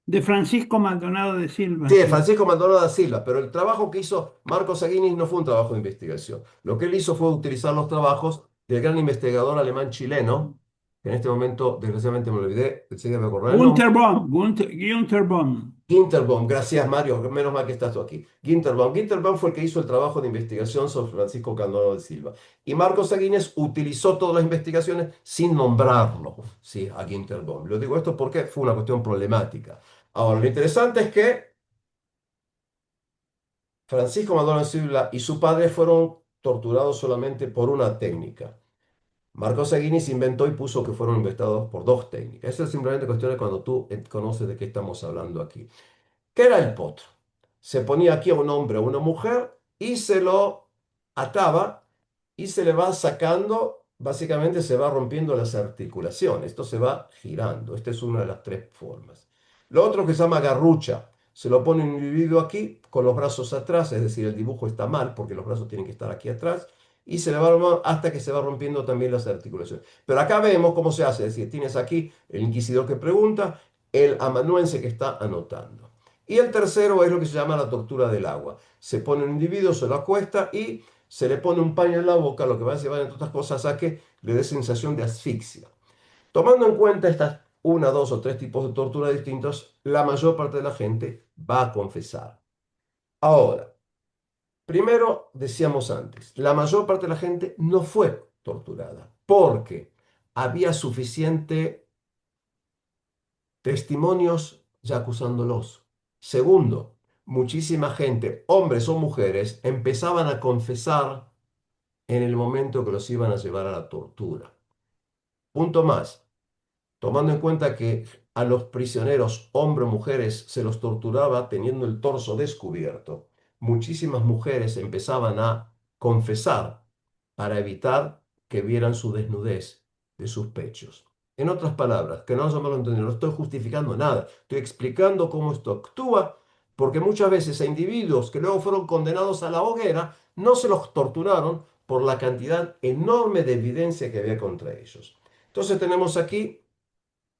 De Francisco Maldonado de sí, Silva, de sí. Francisco Maldonado da Silva, pero el trabajo que hizo Marcos Aguinis no fue un trabajo de investigación. Lo que él hizo fue utilizar los trabajos del gran investigador alemán chileno, que en este momento, desgraciadamente me olvidé, enseguida me acordar el nombre. Günter Bonn. Ginterbaum, gracias Mario, menos mal que estás tú aquí. Ginterbaum fue el que hizo el trabajo de investigación sobre Francisco Maldonado de Silva. Y Marcos Aguines utilizó todas las investigaciones sin nombrarlo, sí, a Ginterbaum. Lo digo esto porque fue una cuestión problemática. Ahora, lo interesante es que Francisco Maldonado de Silva y su padre fueron torturados solamente por una técnica. Marcos Aguinis inventó y puso que fueron investigados por dos técnicas. Eso es simplemente cuestión de cuando tú conoces de qué estamos hablando aquí. ¿Qué era el potro? Se ponía aquí a un hombre o una mujer y se lo ataba y se le va sacando, básicamente se va rompiendo las articulaciones. Esto se va girando. Esta es una de las tres formas. Lo otro que se llama garrucha. Se lo pone un individuo aquí con los brazos atrás, es decir, el dibujo está mal porque los brazos tienen que estar aquí atrás y se le va hasta que se va rompiendo también las articulaciones. Pero acá vemos cómo se hace, es decir, tienes aquí el inquisidor que pregunta, el amanuense que está anotando. Y el tercero es lo que se llama la tortura del agua. Se pone un individuo, se lo acuesta y se le pone un paño en la boca, lo que va a llevar, entre otras cosas, a que le dé sensación de asfixia. Tomando en cuenta estas una, dos o tres tipos de tortura distintos, la mayor parte de la gente va a confesar. Ahora, primero decíamos antes, la mayor parte de la gente no fue torturada porque había suficiente testimonios ya acusándolos. Segundo, muchísima gente, hombres o mujeres, empezaban a confesar en el momento que los iban a llevar a la tortura. Punto más, tomando en cuenta que a los prisioneros, hombres o mujeres, se los torturaba teniendo el torso descubierto, muchísimas mujeres empezaban a confesar para evitar que vieran su desnudez de sus pechos. En otras palabras, que no se me lo entender, no estoy justificando nada, estoy explicando cómo esto actúa, porque muchas veces a individuos que luego fueron condenados a la hoguera no se los torturaron por la cantidad enorme de evidencia que había contra ellos. Entonces tenemos aquí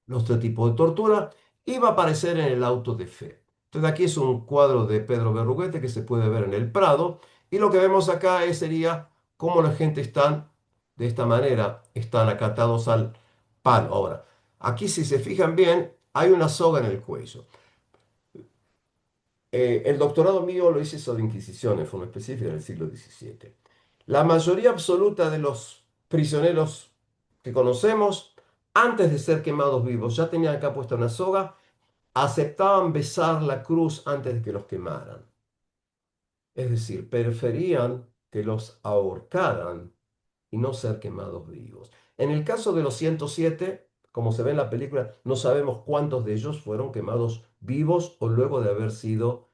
los tres tipos de tortura y va a aparecer en el auto de fe. Entonces aquí es un cuadro de Pedro Berruguete que se puede ver en el Prado y lo que vemos acá sería cómo la gente están de esta manera, están acatados al palo. Ahora, aquí si se fijan bien, hay una soga en el cuello. El doctorado mío lo hice sobre Inquisición en forma específica en el siglo XVII. La mayoría absoluta de los prisioneros que conocemos, antes de ser quemados vivos, ya tenían acá puesta una soga, aceptaban besar la cruz antes de que los quemaran. Es decir, preferían que los ahorcaran y no ser quemados vivos. En el caso de los 107, como se ve en la película, no sabemos cuántos de ellos fueron quemados vivos o luego de haber sido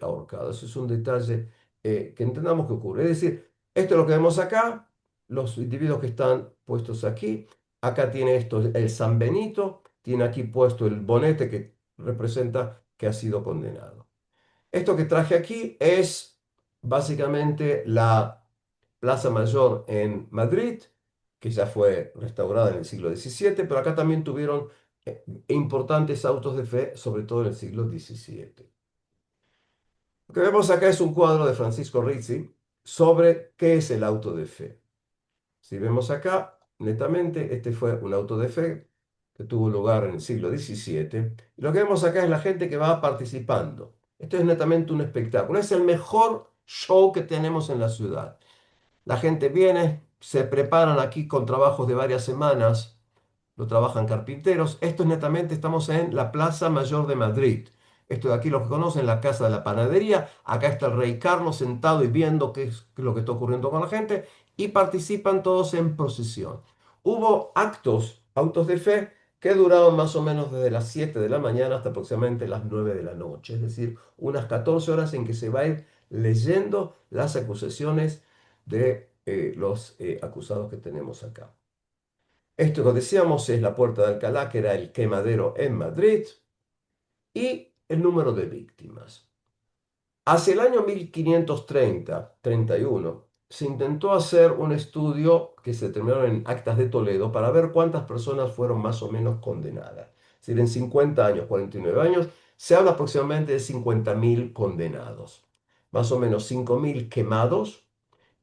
ahorcados. Eso es un detalle que entendamos que ocurre. Es decir, esto es lo que vemos acá, los individuos que están puestos aquí. Acá tiene esto el San Benito, tiene aquí puesto el bonete que representa que ha sido condenado. Esto que traje aquí es básicamente la Plaza Mayor en Madrid, que ya fue restaurada en el siglo XVII, pero acá también tuvieron importantes autos de fe, sobre todo en el siglo XVII. Lo que vemos acá es un cuadro de Francisco Rizzi sobre qué es el auto de fe. Si vemos acá, netamente, este fue un auto de fe que tuvo lugar en el siglo XVII. Y lo que vemos acá es la gente que va participando. Esto es netamente un espectáculo. Es el mejor show que tenemos en la ciudad. La gente viene, se preparan aquí con trabajos de varias semanas, lo trabajan carpinteros. Esto es netamente, estamos en la Plaza Mayor de Madrid. Esto de aquí, los que conocen, la Casa de la Panadería. Acá está el rey Carlos sentado y viendo qué es lo que está ocurriendo con la gente. Y participan todos en procesión. Hubo autos de fe, que duraban más o menos desde las 7 de la mañana hasta aproximadamente las 9 de la noche. Es decir, unas 14 horas en que se va a ir leyendo las acusaciones de los acusados que tenemos acá. Esto que decíamos es la Puerta de Alcalá, que era el quemadero en Madrid, y el número de víctimas. Hacia el año 1530-31 se intentó hacer un estudio que se terminó en Actas de Toledo para ver cuántas personas fueron más o menos condenadas. Es decir, en 50 años, 49 años, se habla aproximadamente de 50.000 condenados. Más o menos 5.000 quemados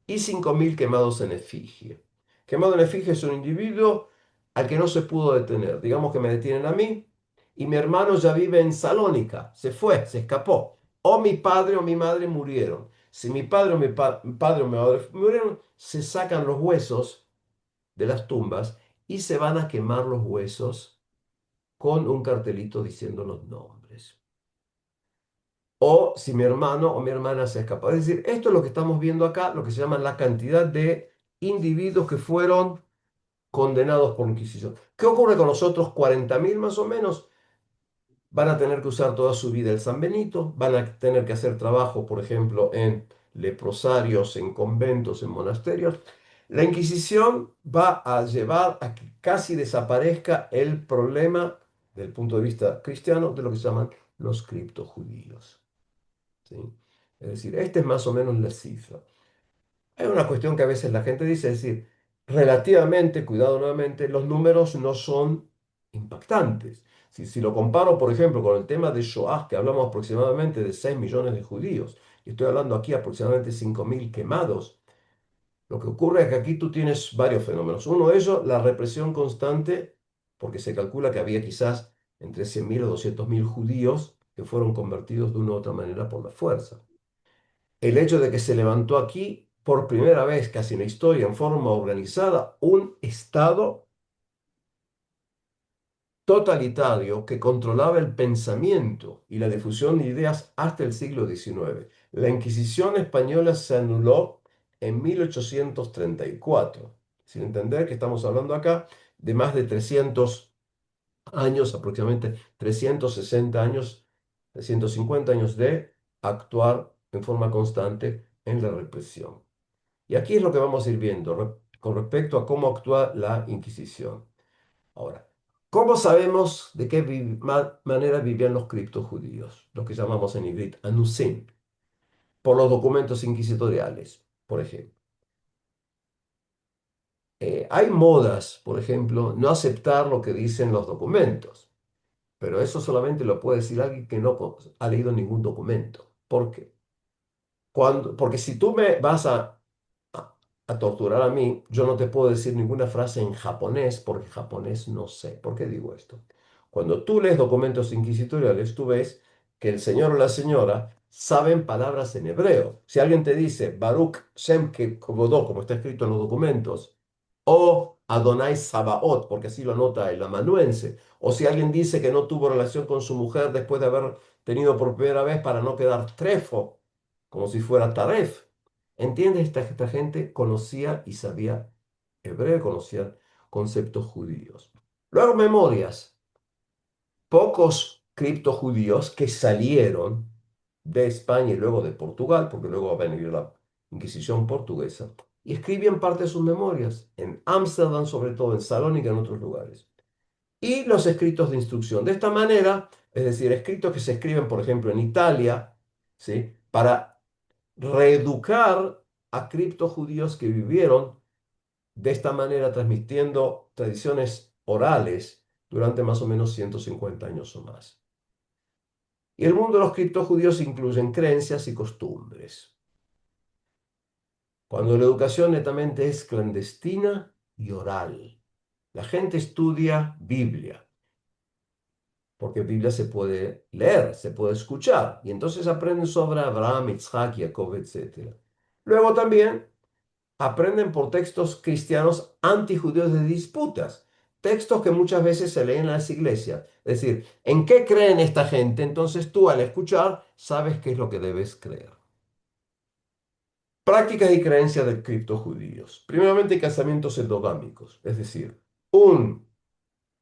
y 5.000 quemados en efigie. Quemado en efigie es un individuo al que no se pudo detener. Digamos que me detienen a mí y mi hermano ya vive en Salónica, se fue, se escapó. O mi padre o mi madre murieron. Si mi padre o padre o mi madre murieron, se sacan los huesos de las tumbas y se van a quemar los huesos con un cartelito diciendo los nombres. O si mi hermano o mi hermana se escapó. Es decir, esto es lo que estamos viendo acá, lo que se llama la cantidad de individuos que fueron condenados por Inquisición. ¿Qué ocurre con los otros 40.000 más o menos? Van a tener que usar toda su vida el San Benito, van a tener que hacer trabajo, por ejemplo, en leprosarios, en conventos, en monasterios. La Inquisición va a llevar a que casi desaparezca el problema, del punto de vista cristiano, de lo que se llaman los criptojudíos. ¿Sí? Es decir, esta es más o menos la cifra. Hay una cuestión que a veces la gente dice, es decir, relativamente, cuidado nuevamente, los números no son impactantes. Si lo comparo, por ejemplo, con el tema de Shoah, que hablamos aproximadamente de 6 millones de judíos, y estoy hablando aquí aproximadamente 5.000 quemados, lo que ocurre es que aquí tú tienes varios fenómenos. Uno de ellos, la represión constante, porque se calcula que había quizás entre 100.000 o 200.000 judíos que fueron convertidos de una u otra manera por la fuerza. El hecho de que se levantó aquí por primera vez, casi en la historia, en forma organizada, un Estado totalitario que controlaba el pensamiento y la difusión de ideas hasta el siglo XIX. La Inquisición española se anuló en 1834, sin entender que estamos hablando acá de más de 300 años, aproximadamente 360 años, 350 años de actuar en forma constante en la represión. Y aquí es lo que vamos a ir viendo con respecto a cómo actúa la Inquisición. Ahora, ¿cómo sabemos de qué manera vivían los criptojudíos? Lo que llamamos en ivrit anusim, por los documentos inquisitoriales, por ejemplo. Hay modas, por ejemplo, no aceptar lo que dicen los documentos, pero eso solamente lo puede decir alguien que no ha leído ningún documento. ¿Por qué? Porque si tú me vas a, a torturar a mí, yo no te puedo decir ninguna frase en japonés, porque japonés no sé. ¿Por qué digo esto? Cuando tú lees documentos inquisitoriales, tú ves que el señor o la señora saben palabras en hebreo. Si alguien te dice Baruch Shem Kevodó, como está escrito en los documentos, o Adonai Sabaoth, porque así lo anota el amanuense, o si alguien dice que no tuvo relación con su mujer después de haber tenido por primera vez para no quedar trefo, como si fuera taref. ¿Entiendes? Esta gente conocía y sabía hebreo, conocía conceptos judíos. Luego memorias. Pocos criptojudíos que salieron de España y luego de Portugal, porque luego va a venir la Inquisición portuguesa, y escribían parte de sus memorias en Ámsterdam, sobre todo en Salónica y en otros lugares. Y los escritos de instrucción. De esta manera, es decir, escritos que se escriben, por ejemplo, en Italia, ¿sí? Para reeducar a criptojudíos que vivieron de esta manera, transmitiendo tradiciones orales durante más o menos 150 años o más. Y el mundo de los criptojudíos incluyen creencias y costumbres. Cuando la educación netamente es clandestina y oral. La gente estudia Biblia, porque Biblia se puede leer, se puede escuchar, y entonces aprenden sobre Abraham, Isaac, Jacob, etc. Luego también aprenden por textos cristianos antijudíos de disputas, textos que muchas veces se leen en las iglesias. Es decir, ¿en qué creen esta gente? Entonces tú al escuchar sabes qué es lo que debes creer. Prácticas y creencias de criptojudíos. Primeramente, casamientos endogámicos, es decir, un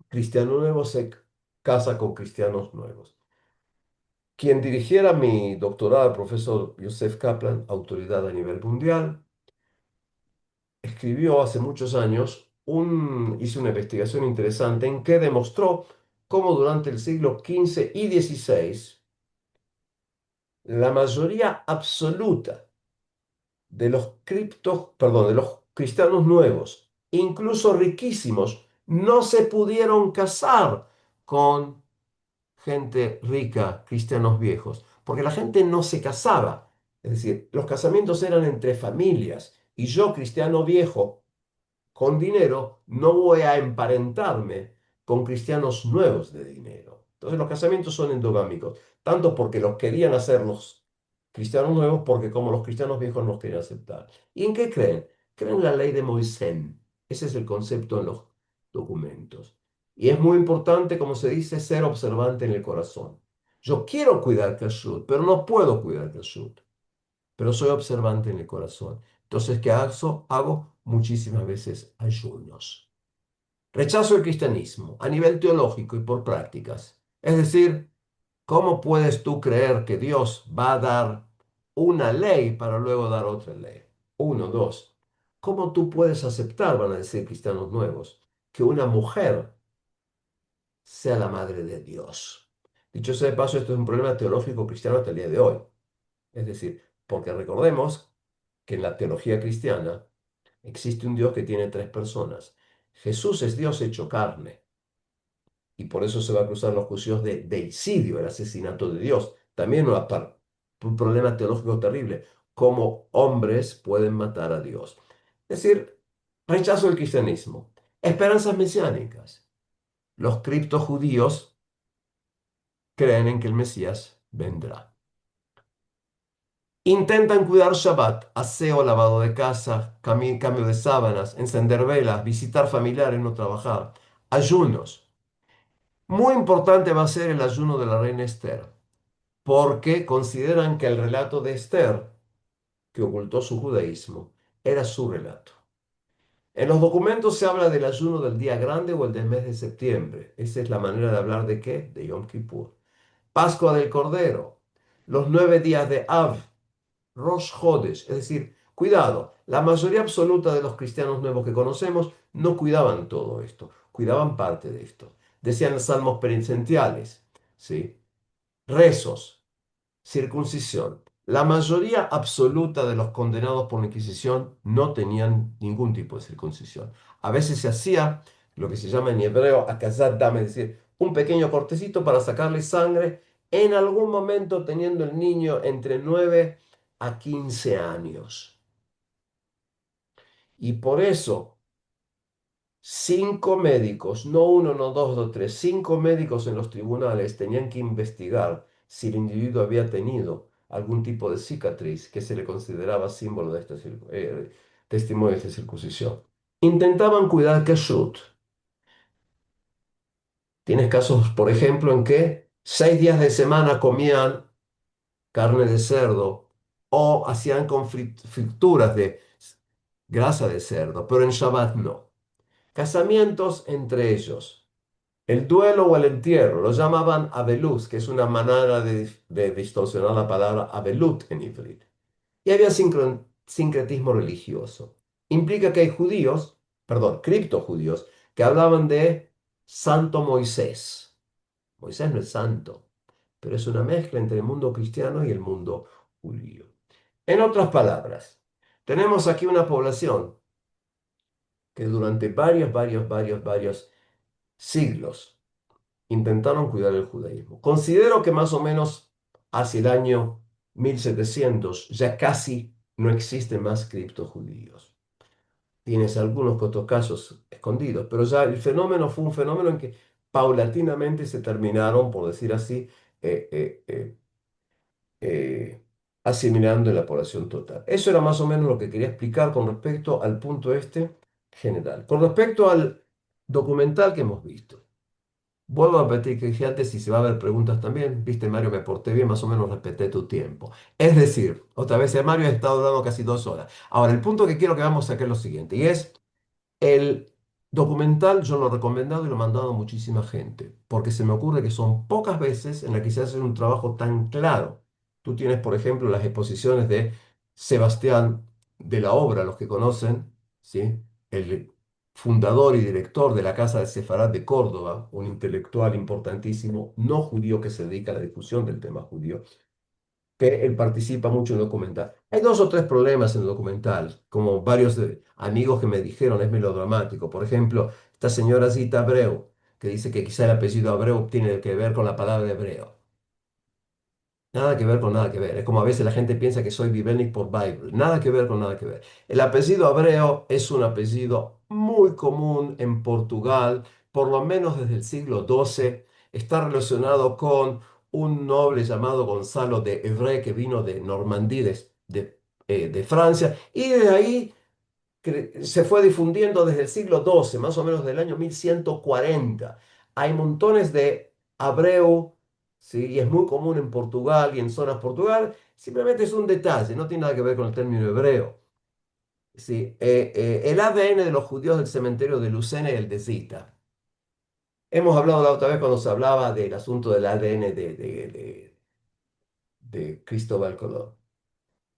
cristiano nuevo se casa con cristianos nuevos. Quien dirigiera mi doctorado, el profesor Joseph Kaplan, autoridad a nivel mundial, escribió hace muchos años, hizo una investigación interesante en que demostró cómo durante el siglo XV y XVI la mayoría absoluta de los de los cristianos nuevos, incluso riquísimos, no se pudieron casar con gente rica, cristianos viejos, porque la gente no se casaba. Es decir, los casamientos eran entre familias y yo, cristiano viejo, con dinero, no voy a emparentarme con cristianos nuevos de dinero. Entonces los casamientos son endogámicos, tanto porque los querían hacer los cristianos nuevos, porque como los cristianos viejos no los querían aceptar. ¿Y en qué creen? Creen en la ley de Moisés. Ese es el concepto en los documentos. Y es muy importante, como se dice, ser observante en el corazón. Yo quiero cuidar Kashrut, pero no puedo cuidar Kashrut, pero soy observante en el corazón. Entonces, ¿qué hago? Hago muchísimas veces ayunos. Rechazo el cristianismo a nivel teológico y por prácticas. Es decir, ¿cómo puedes tú creer que Dios va a dar una ley para luego dar otra ley? Uno, dos. ¿Cómo tú puedes aceptar, van a decir cristianos nuevos, que una mujer sea la madre de Dios? Dicho sea de paso, esto es un problema teológico cristiano hasta el día de hoy. Es decir, porque recordemos que en la teología cristiana existe un Dios que tiene tres personas. Jesús es Dios hecho carne y por eso se va a cruzar los juicios de deicidio, el asesinato de Dios. También un problema teológico terrible, cómo hombres pueden matar a Dios. Es decir, rechazo del cristianismo. Esperanzas mesiánicas. Los criptojudíos creen en que el Mesías vendrá. Intentan cuidar Shabbat, aseo, lavado de casa, cambio de sábanas, encender velas, visitar familiares, no trabajar. Ayunos. Muy importante va a ser el ayuno de la reina Esther, porque consideran que el relato de Esther, que ocultó su judaísmo, era su relato. En los documentos se habla del ayuno del día grande o el del mes de septiembre. Esa es la manera de hablar de qué? De Yom Kippur. Pascua del Cordero. Los 9 días de Av. Rosh Hodesh, es decir, cuidado, la mayoría absoluta de los cristianos nuevos que conocemos no cuidaban todo esto, cuidaban parte de esto. Decían los salmos penitenciales, ¿sí? Rezos, circuncisión. La mayoría absoluta de los condenados por la Inquisición no tenían ningún tipo de circuncisión. A veces se hacía lo que se llama en hebreo akazat dam, es decir, un pequeño cortecito para sacarle sangre en algún momento teniendo el niño entre 9 a 15 años. Y por eso 5 médicos, no uno, no dos, no tres, 5 médicos en los tribunales tenían que investigar si el individuo había tenido algún tipo de cicatriz que se le consideraba símbolo de testimonio de esta circuncisión. Intentaban cuidar kashrut. Tienes casos, por ejemplo, en que 6 días de semana comían carne de cerdo o hacían con frituras de grasa de cerdo, pero en Shabbat no. Casamientos entre ellos. El duelo o el entierro lo llamaban abeluz, que es una manera de distorsionar la palabra abelut en ivrit. Y había sincretismo religioso. Implica que hay judíos, perdón, criptojudíos, que hablaban de Santo Moisés. Moisés no es santo, pero es una mezcla entre el mundo cristiano y el mundo judío. En otras palabras, tenemos aquí una población que durante varios siglos intentaron cuidar el judaísmo. Considero que más o menos hacia el año 1700 ya casi no existen más criptojudíos. Tienes algunos que otros casos escondidos, pero ya el fenómeno fue un fenómeno en que paulatinamente se terminaron, por decir así, eh, eh, eh, eh, asimilando en la población total. Eso era más o menos lo que quería explicar con respecto al punto este general. Con respecto al documental que hemos visto. Vuelvo a repetir que dije antes, si se va a haber preguntas también, viste Mario, me porté bien, más o menos respeté tu tiempo. Es decir, otra vez, Mario ha estado dando casi 2 horas. Ahora, el punto que quiero que vamos a sacar es lo siguiente, y es el documental. Yo lo he recomendado y lo he mandado a muchísima gente, porque se me ocurre que son pocas veces en las que se hace un trabajo tan claro. Tú tienes, por ejemplo, las exposiciones de Sebastián de la Obra, los que conocen, ¿sí? El fundador y director de la Casa de Sefarad de Córdoba, un intelectual importantísimo, no judío que se dedica a la difusión del tema judío, que él participa mucho en el documental. Hay 2 o 3 problemas en el documental, como varios amigos que me dijeron, es melodramático. Por ejemplo, esta señora Zita Abreu, que dice que quizá el apellido Abreu tiene que ver con la palabra hebreo. Nada que ver con nada que ver. Es como a veces la gente piensa que soy Bibelic por Bible. Nada que ver con nada que ver. El apellido Abreu es un apellido muy común en Portugal, por lo menos desde el siglo XII. Está relacionado con un noble llamado Gonzalo de Evreux que vino de Normandía, de Francia, y de ahí se fue difundiendo desde el siglo XII, más o menos del año 1140. Hay montones de Abreu, ¿sí? Y es muy común en Portugal y en zonas Portugal. Simplemente es un detalle, no tiene nada que ver con el término hebreo. ¿Sí? El ADN de los judíos del cementerio de Lucena y el de Zita. Hemos hablado la otra vez cuando se hablaba del asunto del ADN de Cristóbal Colón.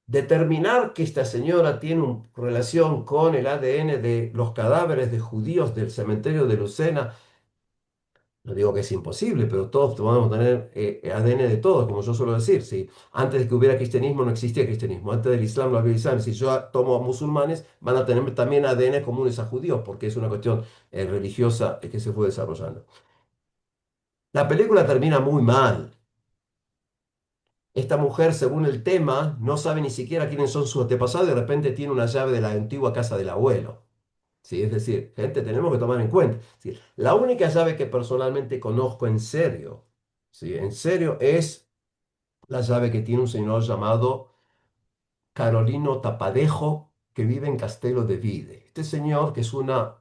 Determinar que esta señora tiene una relación con el ADN de los cadáveres de judíos del cementerio de Lucena, no digo que es imposible, pero todos podemos tener ADN de todos, como yo suelo decir. Si antes de que hubiera cristianismo no existía cristianismo, antes del Islam no había Islam. Si yo tomo a musulmanes, van a tener también ADN comunes a judíos, porque es una cuestión religiosa que se fue desarrollando. La película termina muy mal. Esta mujer, según el tema, no sabe ni siquiera quiénes son sus antepasados y de repente tiene una llave de la antigua casa del abuelo. ¿Sí? Es decir, gente, tenemos que tomar en cuenta. ¿Sí? La única llave que personalmente conozco en serio, ¿sí? En serio, es la llave que tiene un señor llamado Carolino Tapadejo, que vive en Castelo de Vide. Este señor, que es una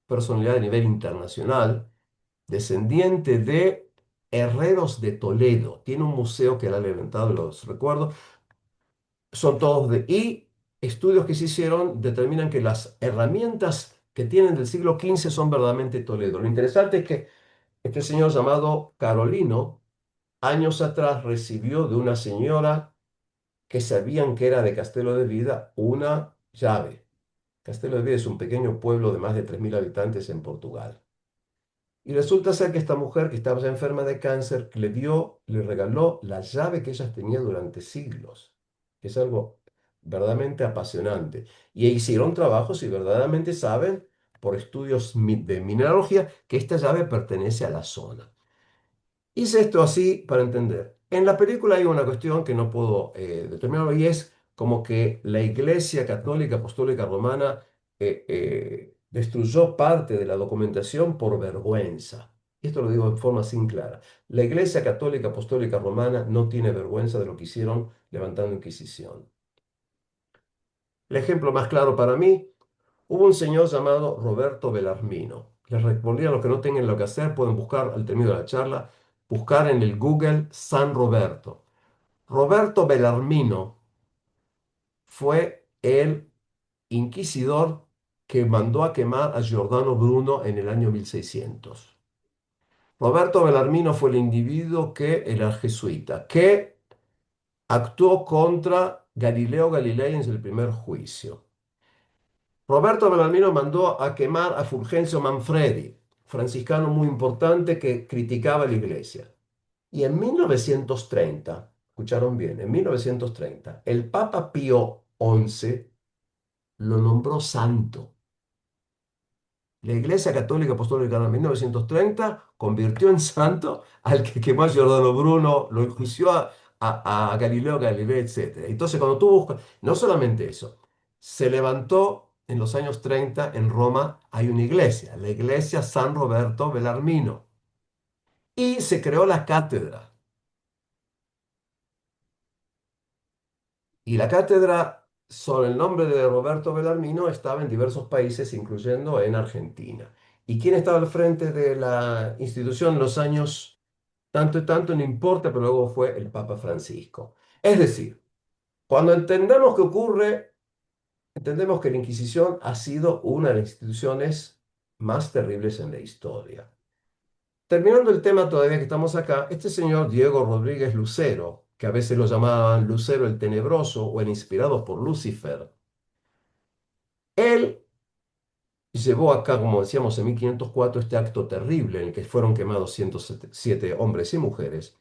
personalidad de nivel internacional, descendiente de herreros de Toledo, tiene un museo que le ha levantado, los recuerdo, son todos de... Y estudios que se hicieron determinan que las herramientas que tienen del siglo XV son verdaderamente Toledo. Lo interesante es que este señor llamado Carolino, años atrás recibió de una señora que sabían que era de Castelo de Vida una llave. Castelo de Vida es un pequeño pueblo de más de 3.000 habitantes en Portugal. Y resulta ser que esta mujer que estaba ya enferma de cáncer le regaló la llave que ella tenía durante siglos, que es algo verdaderamente apasionante. Y hicieron trabajos y verdaderamente saben, por estudios de mineralogía, que esta llave pertenece a la zona. Hice esto así para entender. En la película hay una cuestión que no puedo determinar y es como que la Iglesia Católica Apostólica Romana destruyó parte de la documentación por vergüenza. y esto lo digo en forma sin clara, la Iglesia Católica Apostólica Romana no tiene vergüenza de lo que hicieron levantando Inquisición. El ejemplo más claro para mí, hubo un señor llamado Roberto Belarmino. Les respondí a los que no tengan lo que hacer, pueden buscar al término de la charla, buscar en el Google San Roberto. Roberto Belarmino fue el inquisidor que mandó a quemar a Giordano Bruno en el año 1600. Roberto Belarmino fue el individuo que era jesuita, que actuó contra Galileo Galilei en el primer juicio. Roberto Belarmino mandó a quemar a Fulgencio Manfredi, franciscano muy importante que criticaba la iglesia. Y en 1930, escucharon bien, en 1930, el Papa Pío XI lo nombró santo. La Iglesia Católica Apostólica en 1930 convirtió en santo al que quemó a Giordano Bruno, lo enjuició a Galileo Galilei, etc. Entonces, cuando tú buscas, no solamente eso, se levantó en los años 30 en Roma, hay una iglesia, la iglesia San Roberto Belarmino, y se creó la cátedra. Y la cátedra sobre el nombre de Roberto Belarmino estaba en diversos países, incluyendo en Argentina. ¿Y quién estaba al frente de la institución en los años tanto y tanto? No importa, pero luego fue el Papa Francisco. Es decir, cuando entendemos qué ocurre, entendemos que la Inquisición ha sido una de las instituciones más terribles en la historia. Terminando el tema todavía que estamos acá, este señor Diego Rodríguez Lucero, que a veces lo llamaban Lucero el Tenebroso o el inspirado por Lucifer, él llevó acá, como decíamos, en 1504 este acto terrible en el que fueron quemados 107 hombres y mujeres.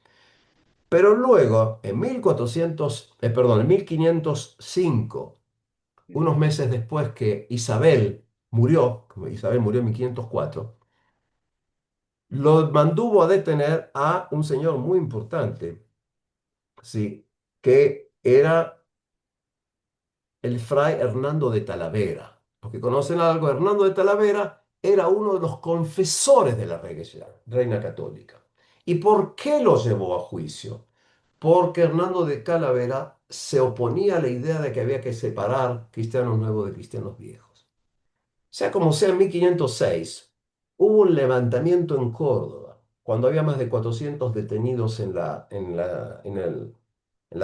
Pero luego, en 1505, unos meses después que Isabel murió, como Isabel murió en 1504, lo mantuvo a detener a un señor muy importante, ¿sí? Que era el fray Hernando de Talavera. Los que conocen algo, Hernando de Talavera era uno de los confesores de la reina católica. ¿Y por qué lo llevó a juicio? Porque Hernando de Talavera se oponía a la idea de que había que separar cristianos nuevos de cristianos viejos. Sea como sea, en 1506 hubo un levantamiento en Córdoba, cuando había más de 400 detenidos en las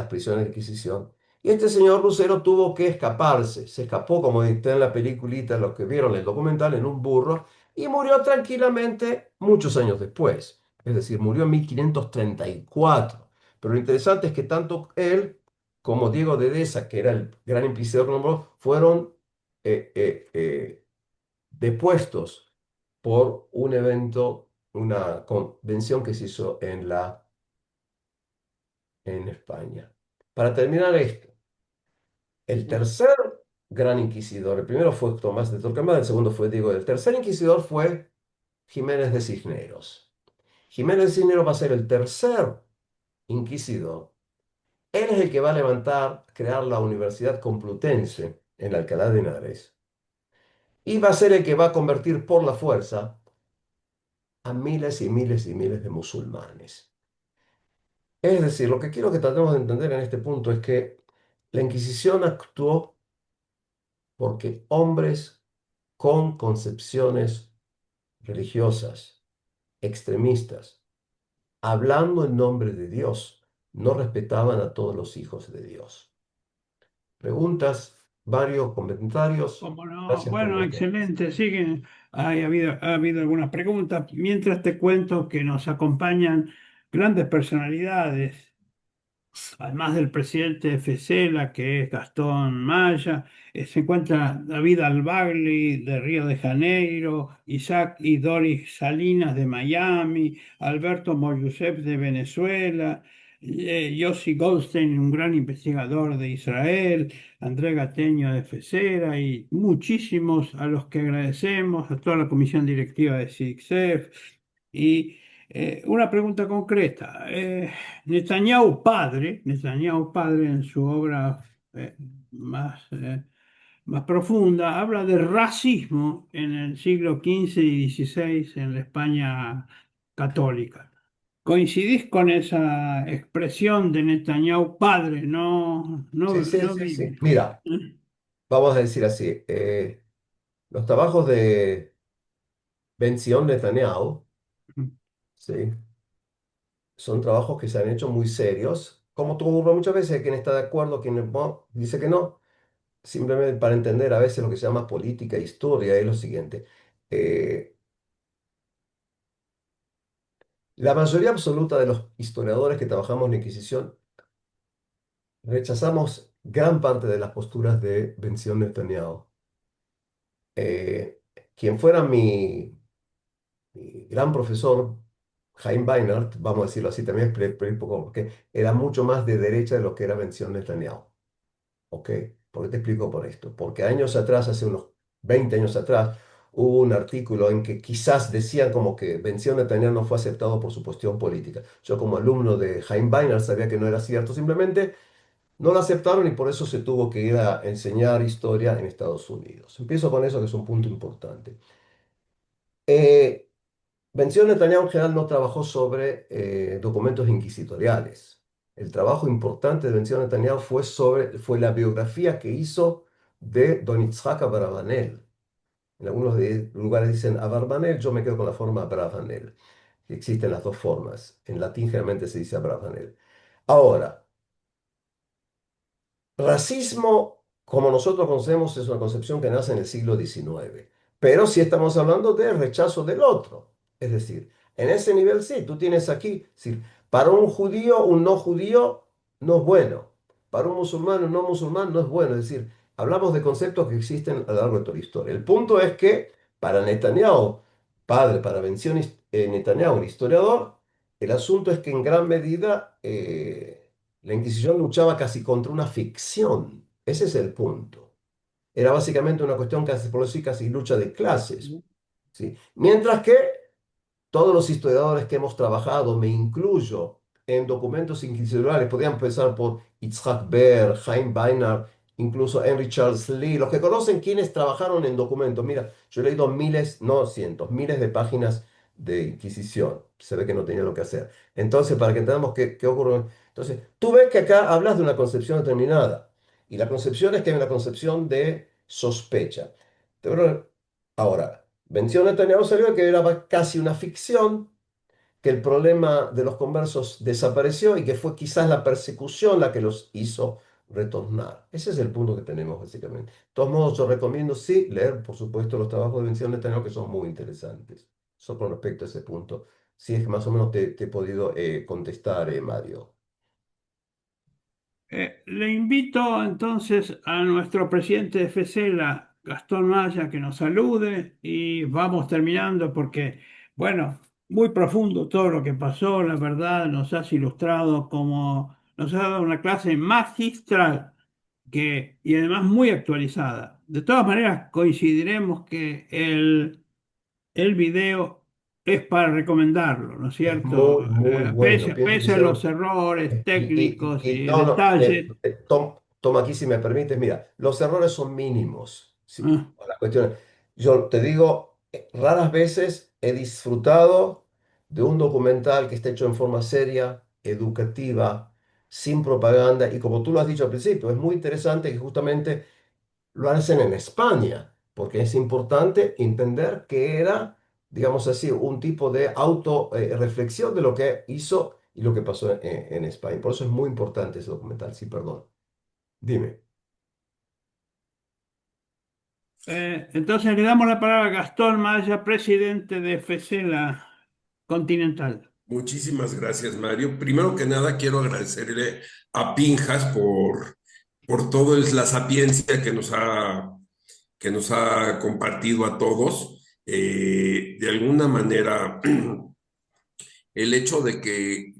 prisiones de Inquisición. Y este señor Lucero tuvo que escaparse. Se escapó, como está en la peliculita, los que vieron el documental, en un burro y murió tranquilamente muchos años después. Es decir, murió en 1534. Pero lo interesante es que tanto él como Diego de Deza, que era el gran inquisidor que nombró, fueron depuestos por un evento, una convención que se hizo en España. Para terminar esto, el tercer gran inquisidor, el primero fue Tomás de Torquemada, el segundo fue Diego. El tercer inquisidor fue Jiménez de Cisneros. Jiménez de Cisneros va a ser el tercer inquisidor. Él es el que va a levantar, crear la Universidad Complutense en Alcalá de Henares. Y va a ser el que va a convertir por la fuerza a miles y miles y miles de musulmanes. Es decir, lo que quiero que tratemos de entender en este punto es que la Inquisición actuó porque hombres con concepciones religiosas, extremistas, hablando en nombre de Dios, no respetaban a todos los hijos de Dios. Preguntas, varios comentarios. Cómo no. Gracias por Bueno, vuestra atención. excelente. Siguen. Ha habido algunas preguntas. Mientras te cuento que nos acompañan grandes personalidades. Además del presidente de FECELA, que es Gastón Maya, se encuentra David Albagli de Río de Janeiro, Isaac y Doris Salinas de Miami, Alberto Moyusef de Venezuela, Yossi Goldstein, un gran investigador de Israel, André Gateño de FECELA y muchísimos a los que agradecemos, a toda la comisión directiva de SIGSEF. Y una pregunta concreta. Netanyahu padre en su obra más profunda, habla de racismo en el siglo XV y XVI en la España católica. ¿Coincidís con esa expresión de Netanyahu padre? No, no, Sí, sí, no sí, sí. vive. Mira, vamos a decir así, los trabajos de Benzion Netanyahu, ¿sí? Son trabajos que se han hecho muy serios. Como ocurre muchas veces, hay quien está de acuerdo, quien no, dice que no. Simplemente para entender a veces lo que se llama política e historia es lo siguiente. Eh, la mayoría absoluta de los historiadores que trabajamos en la Inquisición rechazamos gran parte de las posturas de Benzion Netanyahu. Eh, quien fuera mi gran profesor, Chaim Weinert, vamos a decirlo así, también expliqué un poco, porque era mucho más de derecha de lo que era Benzion Netanyahu. ¿Ok? ¿Por qué te explico por esto? Porque años atrás, hace unos 20 años atrás, hubo un artículo en que quizás decían como que Benzion Netanyahu no fue aceptado por su cuestión política. Yo como alumno de Chaim Weinert sabía que no era cierto, simplemente no lo aceptaron y por eso se tuvo que ir a enseñar historia en Estados Unidos. Empiezo con eso, que es un punto importante. Eh, Benzion Netanyahu en general no trabajó sobre documentos inquisitoriales. El trabajo importante de Benzion Netanyahu fue la biografía que hizo de Don Yitzhak Abravanel. En algunos lugares dicen Abarbanel, yo me quedo con la forma Abravanel. Existen las dos formas. En latín generalmente se dice Abravanel. Ahora, racismo, como nosotros conocemos, es una concepción que nace en el siglo XIX, pero si estamos hablando de rechazo del otro. Es decir, en ese nivel sí, tú tienes aquí, sí, para un judío, un no judío no es bueno, para un musulmán, un no musulmán no es bueno. Es decir, hablamos de conceptos que existen a lo largo de toda la historia. El punto es que para Netanyahu, padre, para Netanyahu, el historiador, el asunto es que en gran medida la Inquisición luchaba casi contra una ficción. Ese es el punto. Era básicamente una cuestión casi, por decir, casi lucha de clases. ¿Sí? Mientras que todos los historiadores que hemos trabajado, me incluyo, en documentos inquisitoriales, podrían empezar por Itzhak Ber, Chaim Weinert, incluso Henry Charles Lee, los que conocen quienes trabajaron en documentos. Mira, yo he leído miles, no cientos, miles de páginas de Inquisición. Se ve que no tenía lo que hacer. Entonces, para que entendamos qué ocurre. Entonces, tú ves que acá hablas de una concepción determinada. Y la concepción es que hay una concepción de sospecha. Pero ahora, Benzion Netanyahu salió que era casi una ficción, que el problema de los conversos desapareció y que fue quizás la persecución la que los hizo retornar. Ese es el punto que tenemos básicamente. De todos modos, yo recomiendo sí leer, por supuesto, los trabajos de Benzion Netanyahu que son muy interesantes. Eso con respecto a ese punto. Si es que más o menos te he podido contestar, Mario. Le invito entonces a nuestro presidente de FECELA, Gastón Maya, que nos salude y vamos terminando porque, bueno, muy profundo todo lo que pasó, la verdad, nos has ilustrado como, nos has dado una clase magistral y además muy actualizada. De todas maneras, coincidiremos que el video es para recomendarlo, ¿no es Es cierto? muy, muy bueno. Pienso que Pese a los hicieron. errores técnicos y No, no, detalles. toma aquí si me permites, mira, los errores son mínimos. Sí, Ah, la cuestión, yo te digo, raras veces he disfrutado de un documental que está hecho en forma seria, educativa, sin propaganda, y como tú lo has dicho al principio, es muy interesante que justamente lo hacen en España, porque es importante entender que era, digamos así, un tipo de auto reflexión de lo que hizo y lo que pasó en España. Por eso es muy importante ese documental. Sí, perdón. Dime. entonces le damos la palabra a Gastón Maya, presidente de FECELA Continental. Muchísimas gracias, Mario. Primero que nada, quiero agradecerle a Pinjas por toda la sapiencia que nos ha compartido a todos. De alguna manera, el hecho de que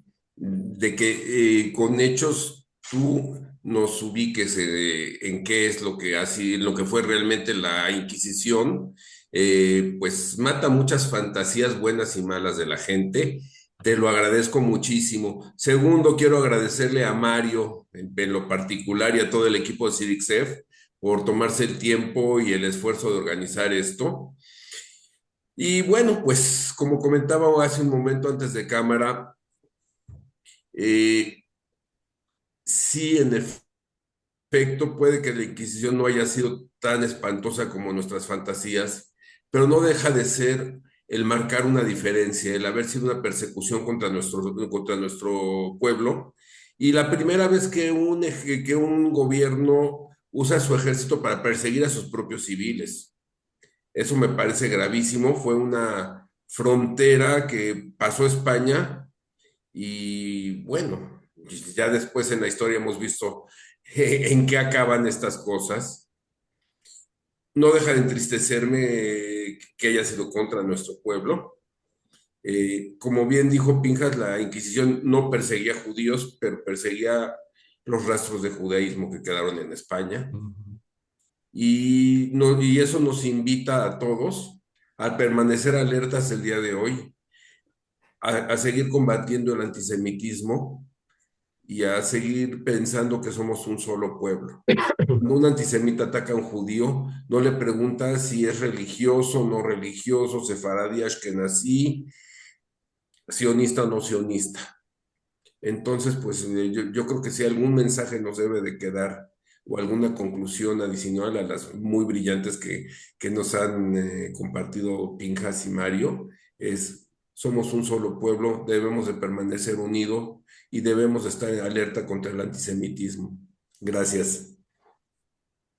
con hechos tú nos ubiques en qué es lo que así, lo que fue realmente la Inquisición, pues mata muchas fantasías buenas y malas de la gente. Te lo agradezco muchísimo. Segundo, quiero agradecerle a Mario en lo particular y a todo el equipo de CIDICSEF por tomarse el tiempo y el esfuerzo de organizar esto. Y bueno, pues como comentaba hace un momento antes de cámara, eh, sí, en efecto, puede que la Inquisición no haya sido tan espantosa como nuestras fantasías, pero no deja de ser el marcar una diferencia, el haber sido una persecución contra nuestro pueblo. Y la primera vez que un gobierno usa su ejército para perseguir a sus propios civiles. Eso me parece gravísimo. Fue una frontera que pasó España y bueno, ya después en la historia hemos visto en qué acaban estas cosas. No deja de entristecerme que haya sido contra nuestro pueblo. Como bien dijo Pinjas, la Inquisición no perseguía judíos, pero perseguía los rastros de judaísmo que quedaron en España. Ujú. Y eso nos invita a todos a permanecer alertas el día de hoy, a seguir combatiendo el antisemitismo y a seguir pensando que somos un solo pueblo. Cuando un antisemita ataca a un judío, no le pregunta si es religioso, no religioso, sefaradí, ashkenazí, sionista o no sionista. Entonces, pues yo creo que si algún mensaje nos debe de quedar o alguna conclusión adicional a las muy brillantes que nos han compartido Pinjas y Mario, es somos un solo pueblo, debemos de permanecer unidos y debemos de estar en alerta contra el antisemitismo. Gracias.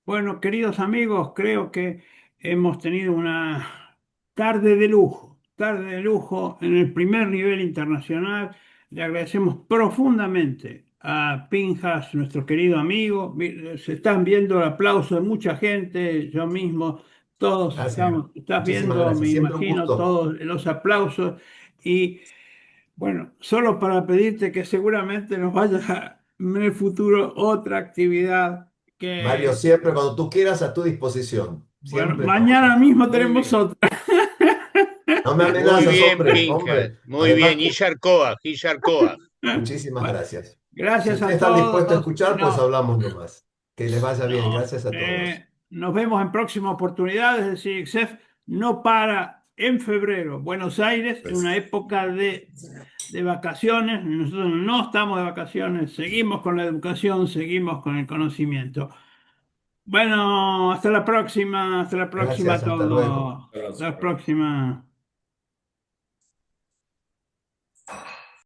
Bueno, queridos amigos, creo que hemos tenido una tarde de lujo en el primer nivel internacional. Le agradecemos profundamente a Pinjas, nuestro querido amigo. Se están viendo el aplauso de mucha gente, yo mismo, todos Gracias. estás Muchísimas viendo, gracias. me Siempre un imagino, gusto. todos los aplausos. Y bueno, solo para pedirte que seguramente nos vaya en el futuro otra actividad Mario, que siempre cuando tú quieras a tu disposición. bueno, Siempre estamos mañana aquí. mismo Muy tenemos bien, otra. No me muy amenazas, bien, hombre, Pinjas, hombre. muy Además bien. que Iyar Koach, Iyar Koach. muchísimas Bueno, gracias. Si gracias ustedes a están dispuestos a todos. escuchar, pues hablamos nomás. Que les vaya bien. No, Gracias a todos. nos vemos en próximas oportunidades. El CIEXEF no para en febrero. Buenos Aires es una Pues, época de vacaciones. Nosotros no estamos de vacaciones. Seguimos con la educación, seguimos con el conocimiento. Bueno, hasta la próxima. Hasta la próxima a Gracias, hasta luego. todos. Hasta la próxima.